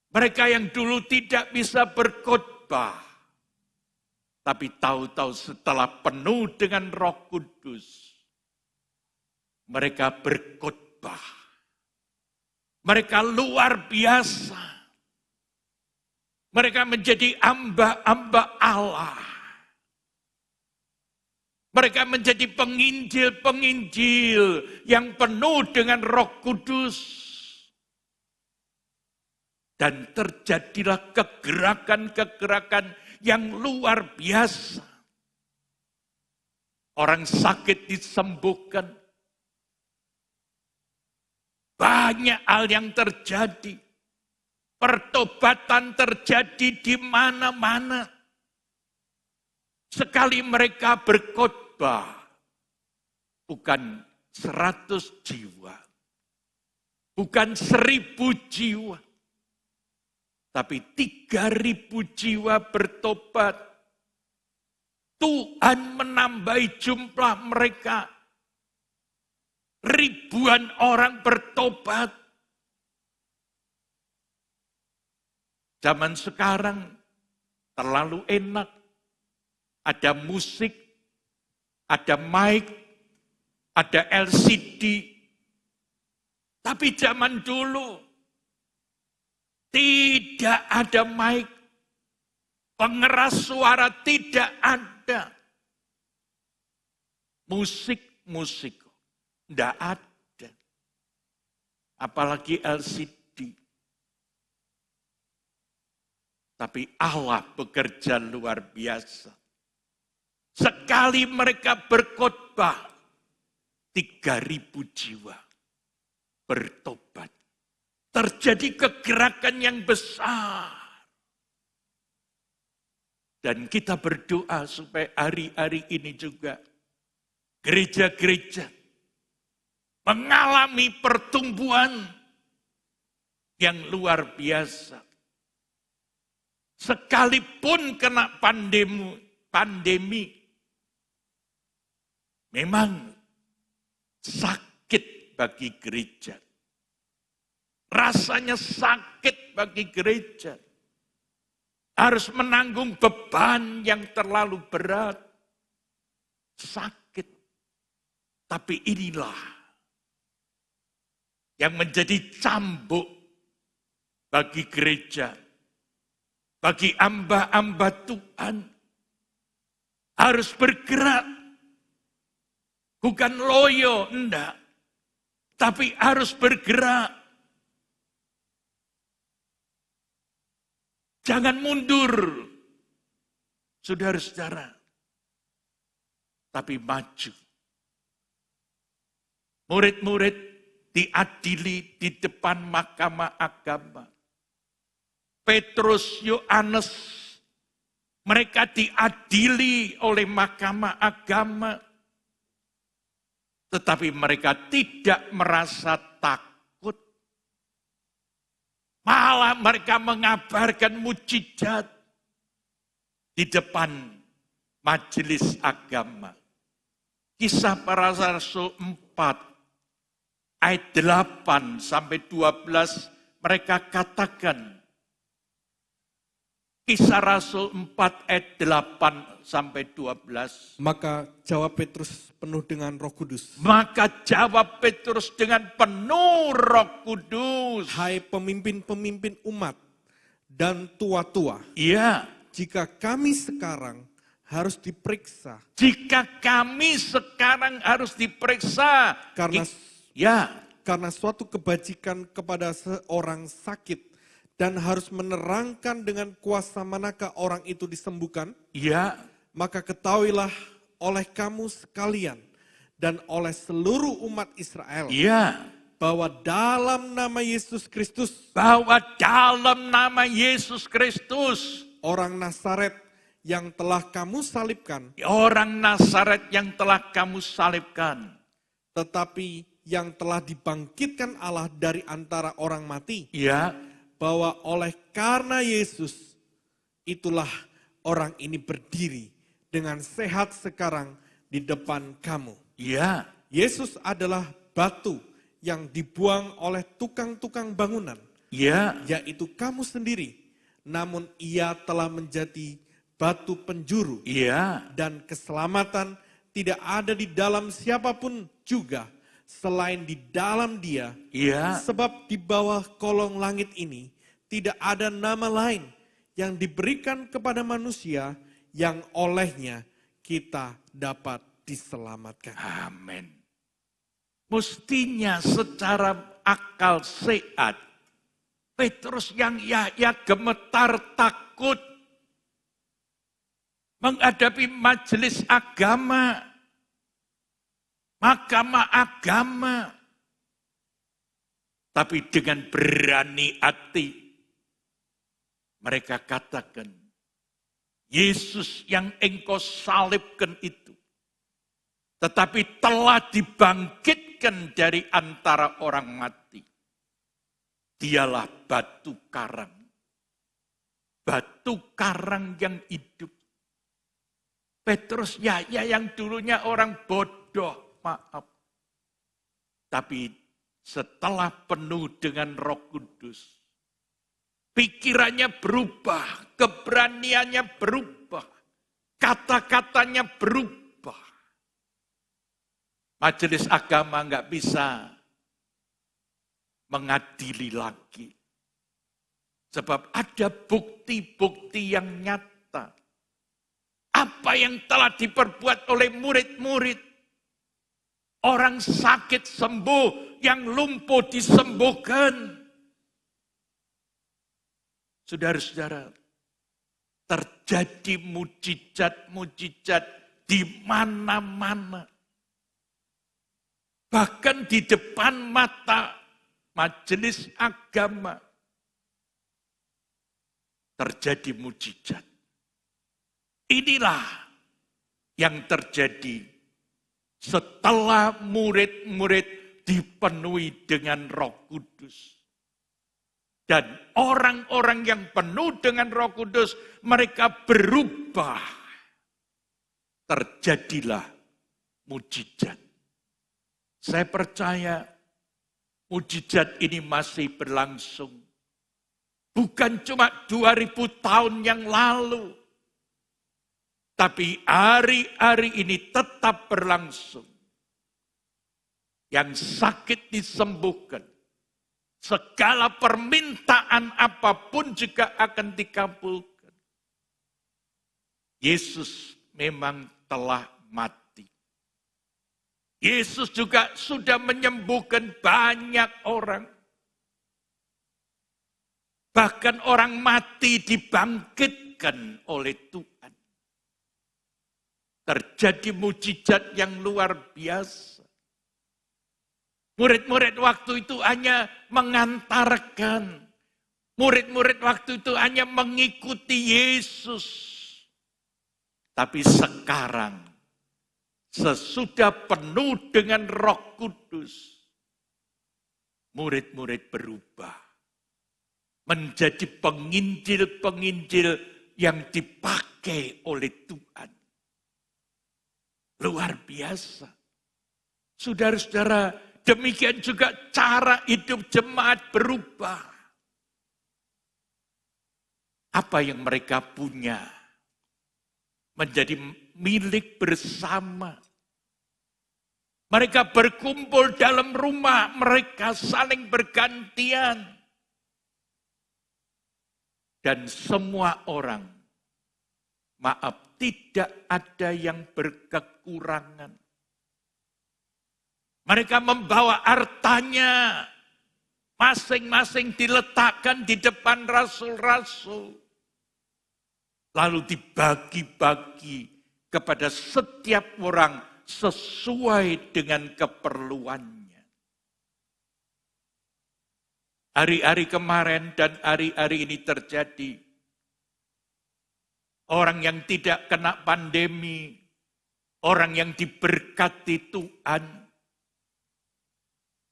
Mereka yang dulu tidak bisa berkhotbah, tapi tahu-tahu setelah penuh dengan Roh Kudus, mereka berkhotbah. Mereka luar biasa. Mereka menjadi hamba-hamba Allah. Mereka menjadi penginjil-penginjil yang penuh dengan Roh Kudus. Dan terjadilah kegerakan-kegerakan yang luar biasa. Orang sakit disembuhkan. Banyak hal yang terjadi. Pertobatan terjadi di mana-mana. Sekali mereka berkhotbah, bukan 100 jiwa, bukan 1000 jiwa, tapi 3000 jiwa bertobat. Tuhan menambahi jumlah mereka. Ribuan orang bertobat. Zaman sekarang terlalu enak. Ada musik, ada mic, ada LCD. Tapi zaman dulu tidak ada mic. Pengeras suara tidak ada. Musik, tidak ada. Apalagi LCD. Tapi Allah bekerja luar biasa. Sekali mereka berkhotbah, 3000 jiwa bertobat. Terjadi kegerakan yang besar. Dan kita berdoa supaya hari-hari ini juga gereja-gereja mengalami pertumbuhan yang luar biasa. Sekalipun kena pandemi, memang sakit bagi gereja. Rasanya sakit bagi gereja. Harus menanggung beban yang terlalu berat. Sakit. Tapi inilah yang menjadi cambuk bagi gereja, bagi hamba-hamba Tuhan, harus bergerak. Bukan loyo, enggak. Tapi harus bergerak. Jangan mundur, saudara-saudara. Tapi maju. Murid-murid diadili di depan mahkamah agama. Petrus, Yohanes, mereka diadili oleh mahkamah agama. Tetapi mereka tidak merasa takut. Malah mereka mengabarkan mujizat di depan majelis agama. Kisah Para Rasul 4 ayat 8 sampai 12 mereka katakan. Kisah Rasul 4 ayat 8 sampai 12. Maka jawab Petrus penuh dengan Roh Kudus. Maka jawab Petrus dengan penuh Roh Kudus. Hai pemimpin-pemimpin umat dan tua-tua. Iya. Jika kami sekarang harus diperiksa. Jika kami sekarang harus diperiksa. Karena suatu kebajikan kepada seorang sakit. Dan harus menerangkan dengan kuasa manakah orang itu disembuhkan. Iya. Maka ketahuilah oleh kamu sekalian dan oleh seluruh umat Israel. Iya. Bahwa dalam nama Yesus Kristus. Orang Nazaret yang telah kamu salibkan. Tetapi yang telah dibangkitkan Allah dari antara orang mati. Iya. Bahwa oleh karena Yesus, itulah orang ini berdiri dengan sehat sekarang di depan kamu. Iya. Yesus adalah batu yang dibuang oleh tukang-tukang bangunan. Iya. Yaitu kamu sendiri. Namun ia telah menjadi batu penjuru. Iya. Dan keselamatan tidak ada di dalam siapapun juga. Selain di dalam Dia, sebab di bawah kolong langit ini tidak ada nama lain yang diberikan kepada manusia yang olehnya kita dapat diselamatkan. Amin. Mestinya secara akal sehat, Petrus yang Yahya gemetar takut menghadapi majelis agama. Mahkamah agama. Tapi dengan berani hati. Mereka katakan. Yesus yang engkau salibkan itu. Tetapi telah dibangkitkan dari antara orang mati. Dialah batu karang. Batu karang yang hidup. Petrus Yahya yang dulunya orang bodoh. Maaf. Tapi setelah penuh dengan Roh Kudus, pikirannya berubah, keberaniannya berubah, kata-katanya berubah. Majelis agama nggak bisa mengadili lagi. Sebab ada bukti-bukti yang nyata. Apa yang telah diperbuat oleh murid-murid. Orang sakit sembuh, yang lumpuh disembuhkan. Saudara-saudara, terjadi mujizat-mujizat di mana-mana. Bahkan di depan mata majelis agama. Terjadi mujizat. Inilah yang terjadi setelah murid-murid dipenuhi dengan Roh Kudus. Dan orang-orang yang penuh dengan Roh Kudus, mereka berubah. Terjadilah mujizat. Saya percaya mujizat ini masih berlangsung. Bukan cuma 2000 tahun yang lalu. Tapi hari-hari ini tetap berlangsung. Yang sakit disembuhkan. Segala permintaan apapun juga akan dikabulkan. Yesus memang telah mati. Yesus juga sudah menyembuhkan banyak orang. Bahkan orang mati dibangkitkan oleh Tuhan. Terjadi mujizat yang luar biasa. Murid-murid waktu itu hanya mengantarkan. Murid-murid waktu itu hanya mengikuti Yesus. Tapi sekarang, sesudah penuh dengan Roh Kudus, murid-murid berubah. Menjadi penginjil-penginjil yang dipakai oleh Tuhan. Luar biasa. Saudara-saudara, demikian juga cara hidup jemaat berubah. Apa yang mereka punya menjadi milik bersama. Mereka berkumpul dalam rumah, mereka saling bergantian. Dan semua orang, maaf, tidak ada yang berkekurangan. Mereka membawa hartanya, masing-masing diletakkan di depan rasul-rasul. Lalu dibagi-bagi kepada setiap orang sesuai dengan keperluannya. Hari-hari kemarin dan hari-hari ini terjadi. Orang yang tidak kena pandemi, orang yang diberkati Tuhan,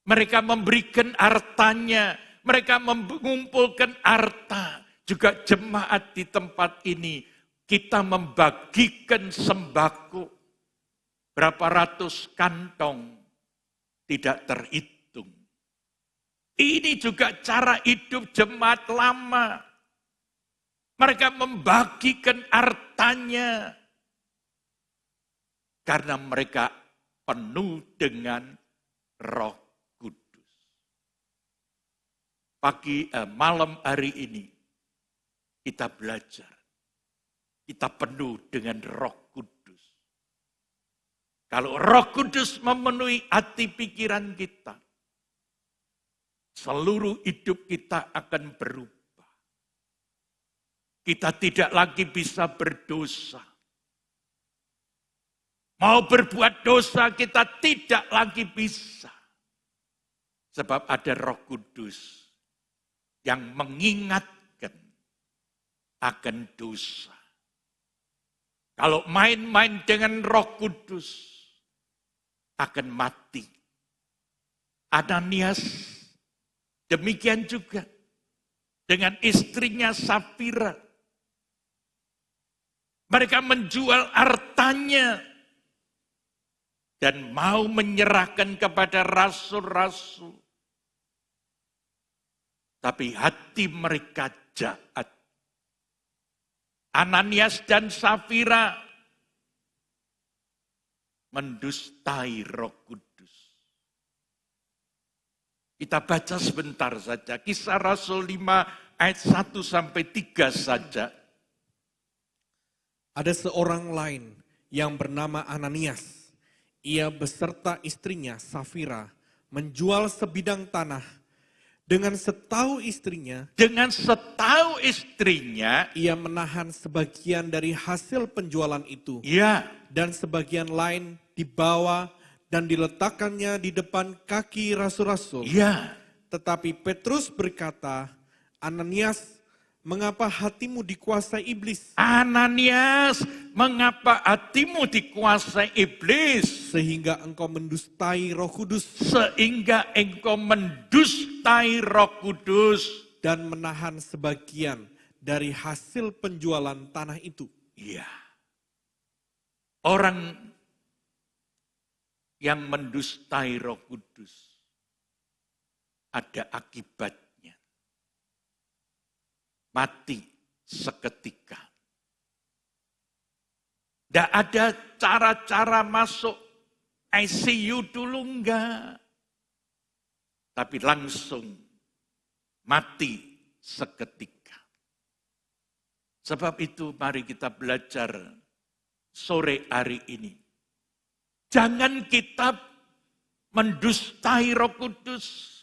mereka memberikan hartanya, mereka mengumpulkan harta. Juga jemaat di tempat ini, kita membagikan sembako. Berapa ratus kantong, tidak terhitung. Ini juga cara hidup jemaat lama. Mereka membagikan hartanya. Karena mereka penuh dengan Roh Kudus. Malam hari ini kita belajar. Kita penuh dengan Roh Kudus. Kalau Roh Kudus memenuhi hati pikiran kita, seluruh hidup kita akan berubah. Kita tidak lagi bisa berdosa. Mau berbuat dosa kita tidak lagi bisa. Sebab ada Roh Kudus yang mengingatkan akan dosa. Kalau main-main dengan Roh Kudus akan mati. Ananias demikian juga dengan istrinya Safira. Mereka menjual hartanya dan mau menyerahkan kepada rasul-rasul. Tapi hati mereka jahat. Ananias dan Safira mendustai Roh Kudus. Kita baca sebentar saja, Kisah Rasul 5 ayat 1 sampai 3 saja. Ada seorang lain yang bernama Ananias. Ia beserta istrinya Safira menjual sebidang tanah. Dengan setahu istrinya, ia menahan sebagian dari hasil penjualan itu. Ya. Dan sebagian lain dibawa dan diletakkannya di depan kaki rasul-rasul. Ya. Tetapi Petrus berkata, Ananias, mengapa hatimu dikuasai iblis? Ananias, mengapa hatimu dikuasai iblis? Sehingga engkau mendustai Roh Kudus. Dan menahan sebagian dari hasil penjualan tanah itu. Iya. Orang yang mendustai Roh Kudus ada akibatnya. Mati seketika. Tidak ada cara-cara masuk ICU dulu enggak. Tapi langsung mati seketika. Sebab itu mari kita belajar sore hari ini. Jangan kita mendustai Roh Kudus.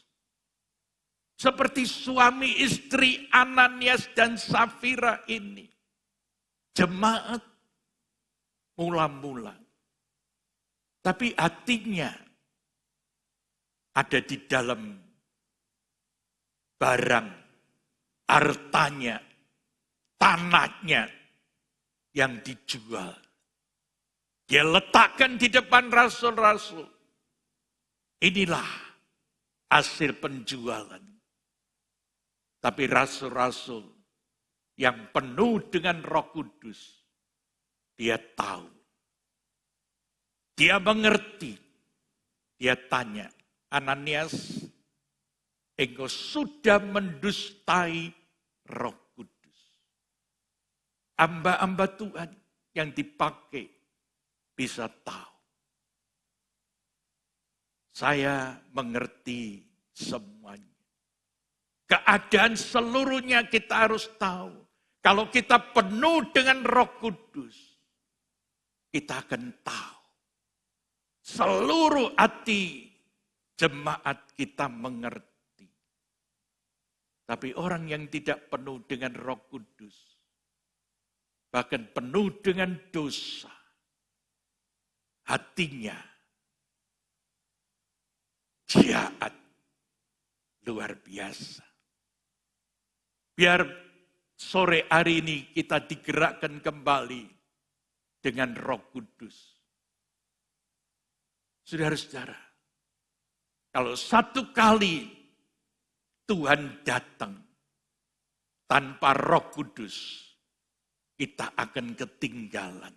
Seperti suami istri Ananias dan Safira ini. Jemaat mula-mula. Tapi hatinya ada di dalam barang, hartanya, tanahnya yang dijual. Dia letakkan di depan rasul-rasul. Inilah hasil penjualan. Tapi rasul-rasul yang penuh dengan Roh Kudus, dia tahu. Dia mengerti. Dia tanya, Ananias, engkau sudah mendustai Roh Kudus. Hamba-hamba Tuhan yang dipakai bisa tahu. Saya mengerti semuanya. Keadaan seluruhnya kita harus tahu. Kalau kita penuh dengan Roh Kudus, kita akan tahu. Seluruh hati jemaat kita mengerti. Tapi orang yang tidak penuh dengan Roh Kudus, bahkan penuh dengan dosa, hatinya jahat, luar biasa. Biar sore hari ini kita digerakkan kembali dengan Roh Kudus. Saudara-saudara, kalau satu kali Tuhan datang tanpa Roh Kudus, kita akan ketinggalan.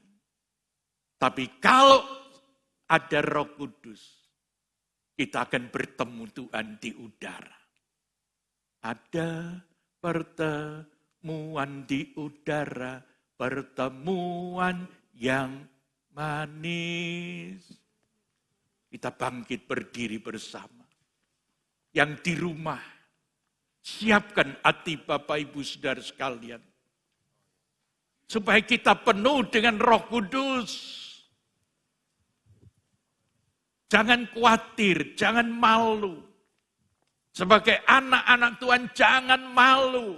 Tapi kalau ada Roh Kudus, kita akan bertemu Tuhan di udara. Ada pertemuan di udara, pertemuan yang manis. Kita bangkit berdiri bersama. Yang di rumah, siapkan hati Bapak Ibu Saudara sekalian. Supaya kita penuh dengan Roh Kudus. Jangan khawatir, jangan malu. Sebagai anak-anak Tuhan jangan malu.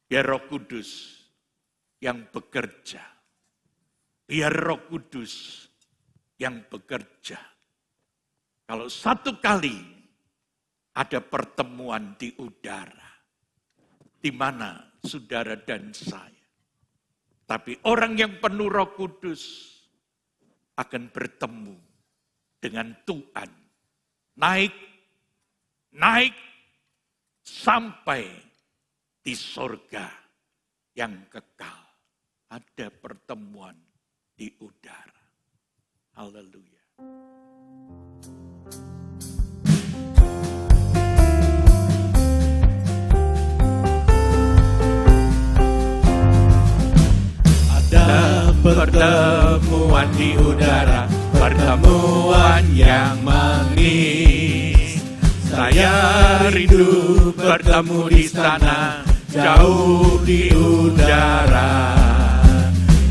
Biar Roh Kudus yang bekerja. Biar Roh Kudus yang bekerja. Kalau satu kali ada pertemuan di udara, di mana saudara dan saya. Tapi orang yang penuh Roh Kudus akan bertemu dengan Tuhan. Naik sampai di sorga yang kekal. Ada pertemuan di udara. Haleluya. Ada pertemuan di udara, pertemuan yang manis. Saya rindu bertemu di sana, jauh di udara.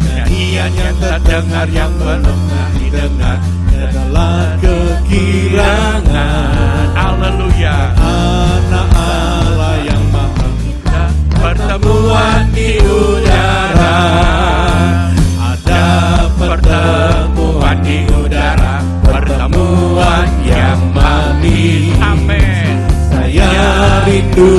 Nyanyian yang terdengar, yang belum didengar adalah kekirangan. Haleluya. Anak Allah yang maha indah, pertemuan di udara. Ada pertemuan di udara, pertemuan yang manis. Amin. Saya rindu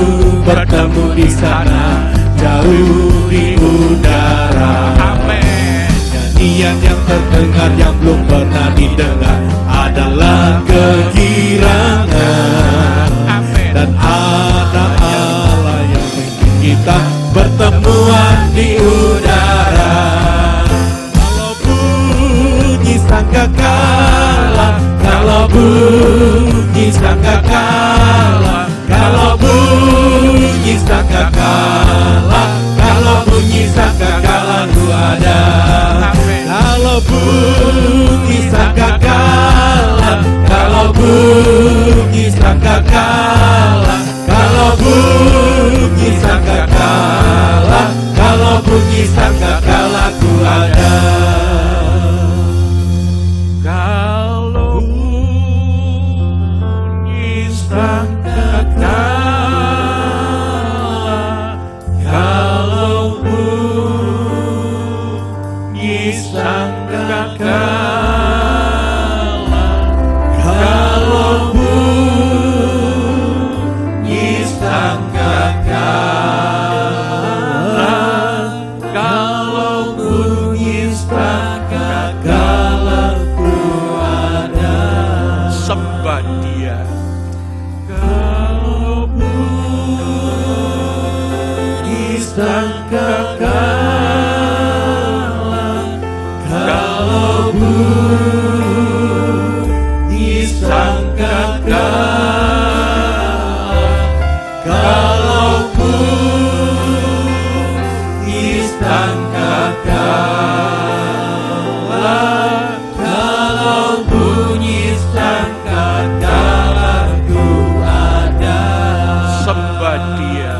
bertemu di sana, jauh di udara. Amin. Nyanyian yang terdengar, yang belum pernah didengar adalah kekirangan. Amin. Dan anak Allah yang bikin kita pertemuan di udara. Kalau bunyi sangkakala, kalau bunyi sangkakala, kalau bunyi sangkakala, kalau bunyi sangkakala ku ada. Kalau bunyi sangkakala, kalau bunyi sangkakala, Kalau bunyi sangkakala, kalau bunyi sangkakala ku ada. Sembah Dia. Kalau bunyi sangkakala, kalau bunyi sangkakala, kalau bunyi sangkakala, kalau bunyi sangkakala ku ada. Sembah Dia.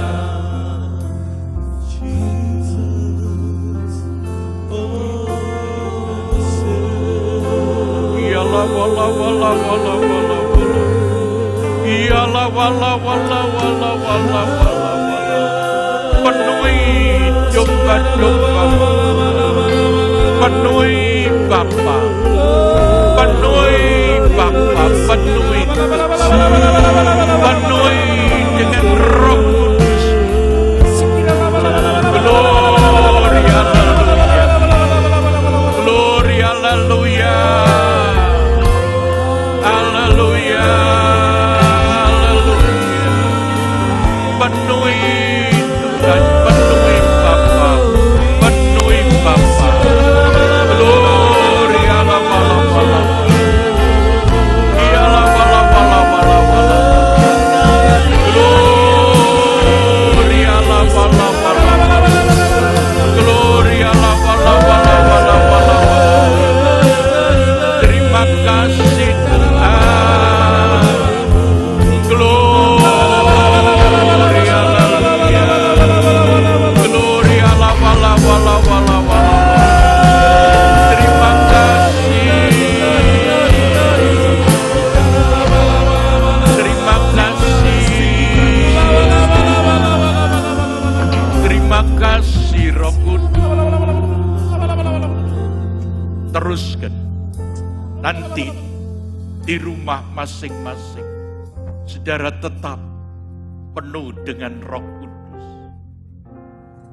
Iyalah wala wala wala wala wala. Iyalah wala wala wala wala wala wala. Penuhi domba-domba, penuhi Bapa, penuhi Bapa, penuhi dengan Roh Kudus. Gloria, gloria, haleluya, haleluya, haleluya. Penuhi Tuhan, penuhi Bapa, penuhi Bapa. Gloria, la wala wala. Iyalah wala wala wala wala. Gloria, la wala wala. Gloria, la wala wala wala wala. Terima kasih Tuhan. Gloria, haleluya. Gloria, la wala wala wala wala. Terima kasih. Terima kasih. Terima kasih Roh Kudus. Teruskan. Nanti di rumah masing-masing saudara tetap penuh dengan Roh Kudus.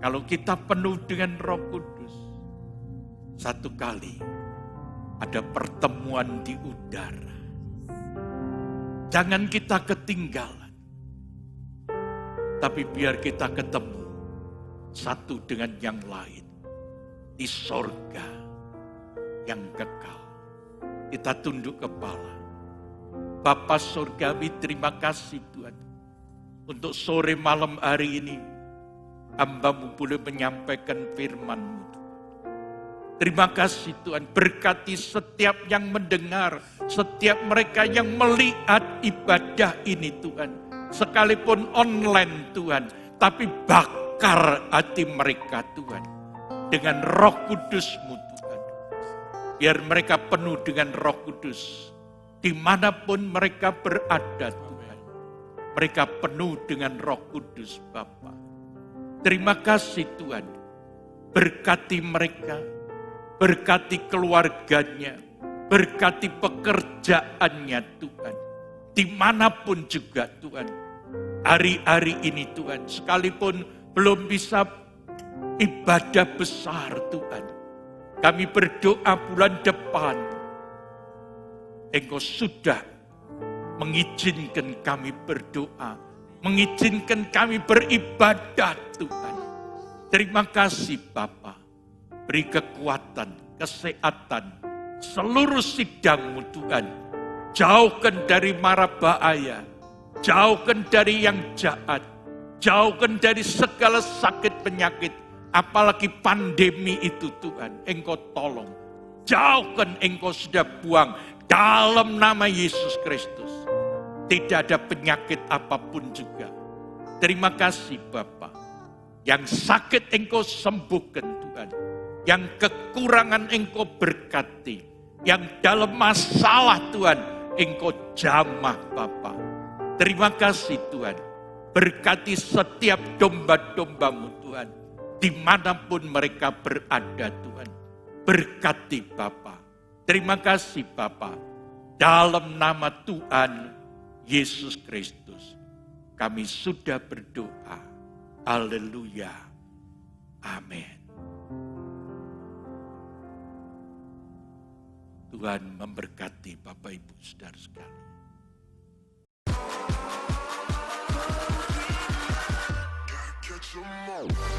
Kalau kita penuh dengan Roh Kudus, satu kali ada pertemuan di udara. Jangan kita ketinggalan, tapi biar kita ketemu satu dengan yang lain di sorga yang kekal. Kita tunduk kepala. Bapa Surgawi, terima kasih Tuhan untuk sore malam hari ini hamba-Mu boleh menyampaikan firman-Mu. Terima kasih Tuhan, berkati setiap yang mendengar, setiap mereka yang melihat ibadah ini Tuhan. Sekalipun online Tuhan, tapi bakar hati mereka Tuhan dengan Roh Kudus-Mu Tuhan. Biar mereka penuh dengan Roh Kudus dimanapun mereka berada Tuhan. Mereka penuh dengan Roh Kudus Bapa. Terima kasih Tuhan, berkati mereka, berkati keluarganya, berkati pekerjaannya Tuhan. Dimanapun juga Tuhan, hari-hari ini Tuhan, sekalipun belum bisa ibadah besar Tuhan, kami berdoa bulan depan, Engkau sudah mengizinkan kami berdoa, mengizinkan kami beribadah Tuhan. Terima kasih Bapa, beri kekuatan, kesehatan, seluruh sidang-Mu Tuhan. Jauhkan dari mara bahaya, jauhkan dari yang jahat, jauhkan dari segala sakit penyakit, apalagi pandemi itu Tuhan. Engkau tolong, jauhkan, Engkau sudah buang dalam nama Yesus Kristus. Tidak ada penyakit apapun juga. Terima kasih Bapa. Yang sakit Engkau sembuhkan Tuhan. Yang kekurangan Engkau berkati. Yang dalam masalah Tuhan Engkau jamah Bapa. Terima kasih Tuhan. Berkati setiap domba-domba-Mu Tuhan. Dimanapun mereka berada Tuhan. Berkati Bapa. Terima kasih Bapa. Dalam nama Tuhan Yesus Kristus, kami sudah berdoa. Haleluya. Amin. Tuhan memberkati Bapak Ibu Saudara sekalian. Catch 'em all.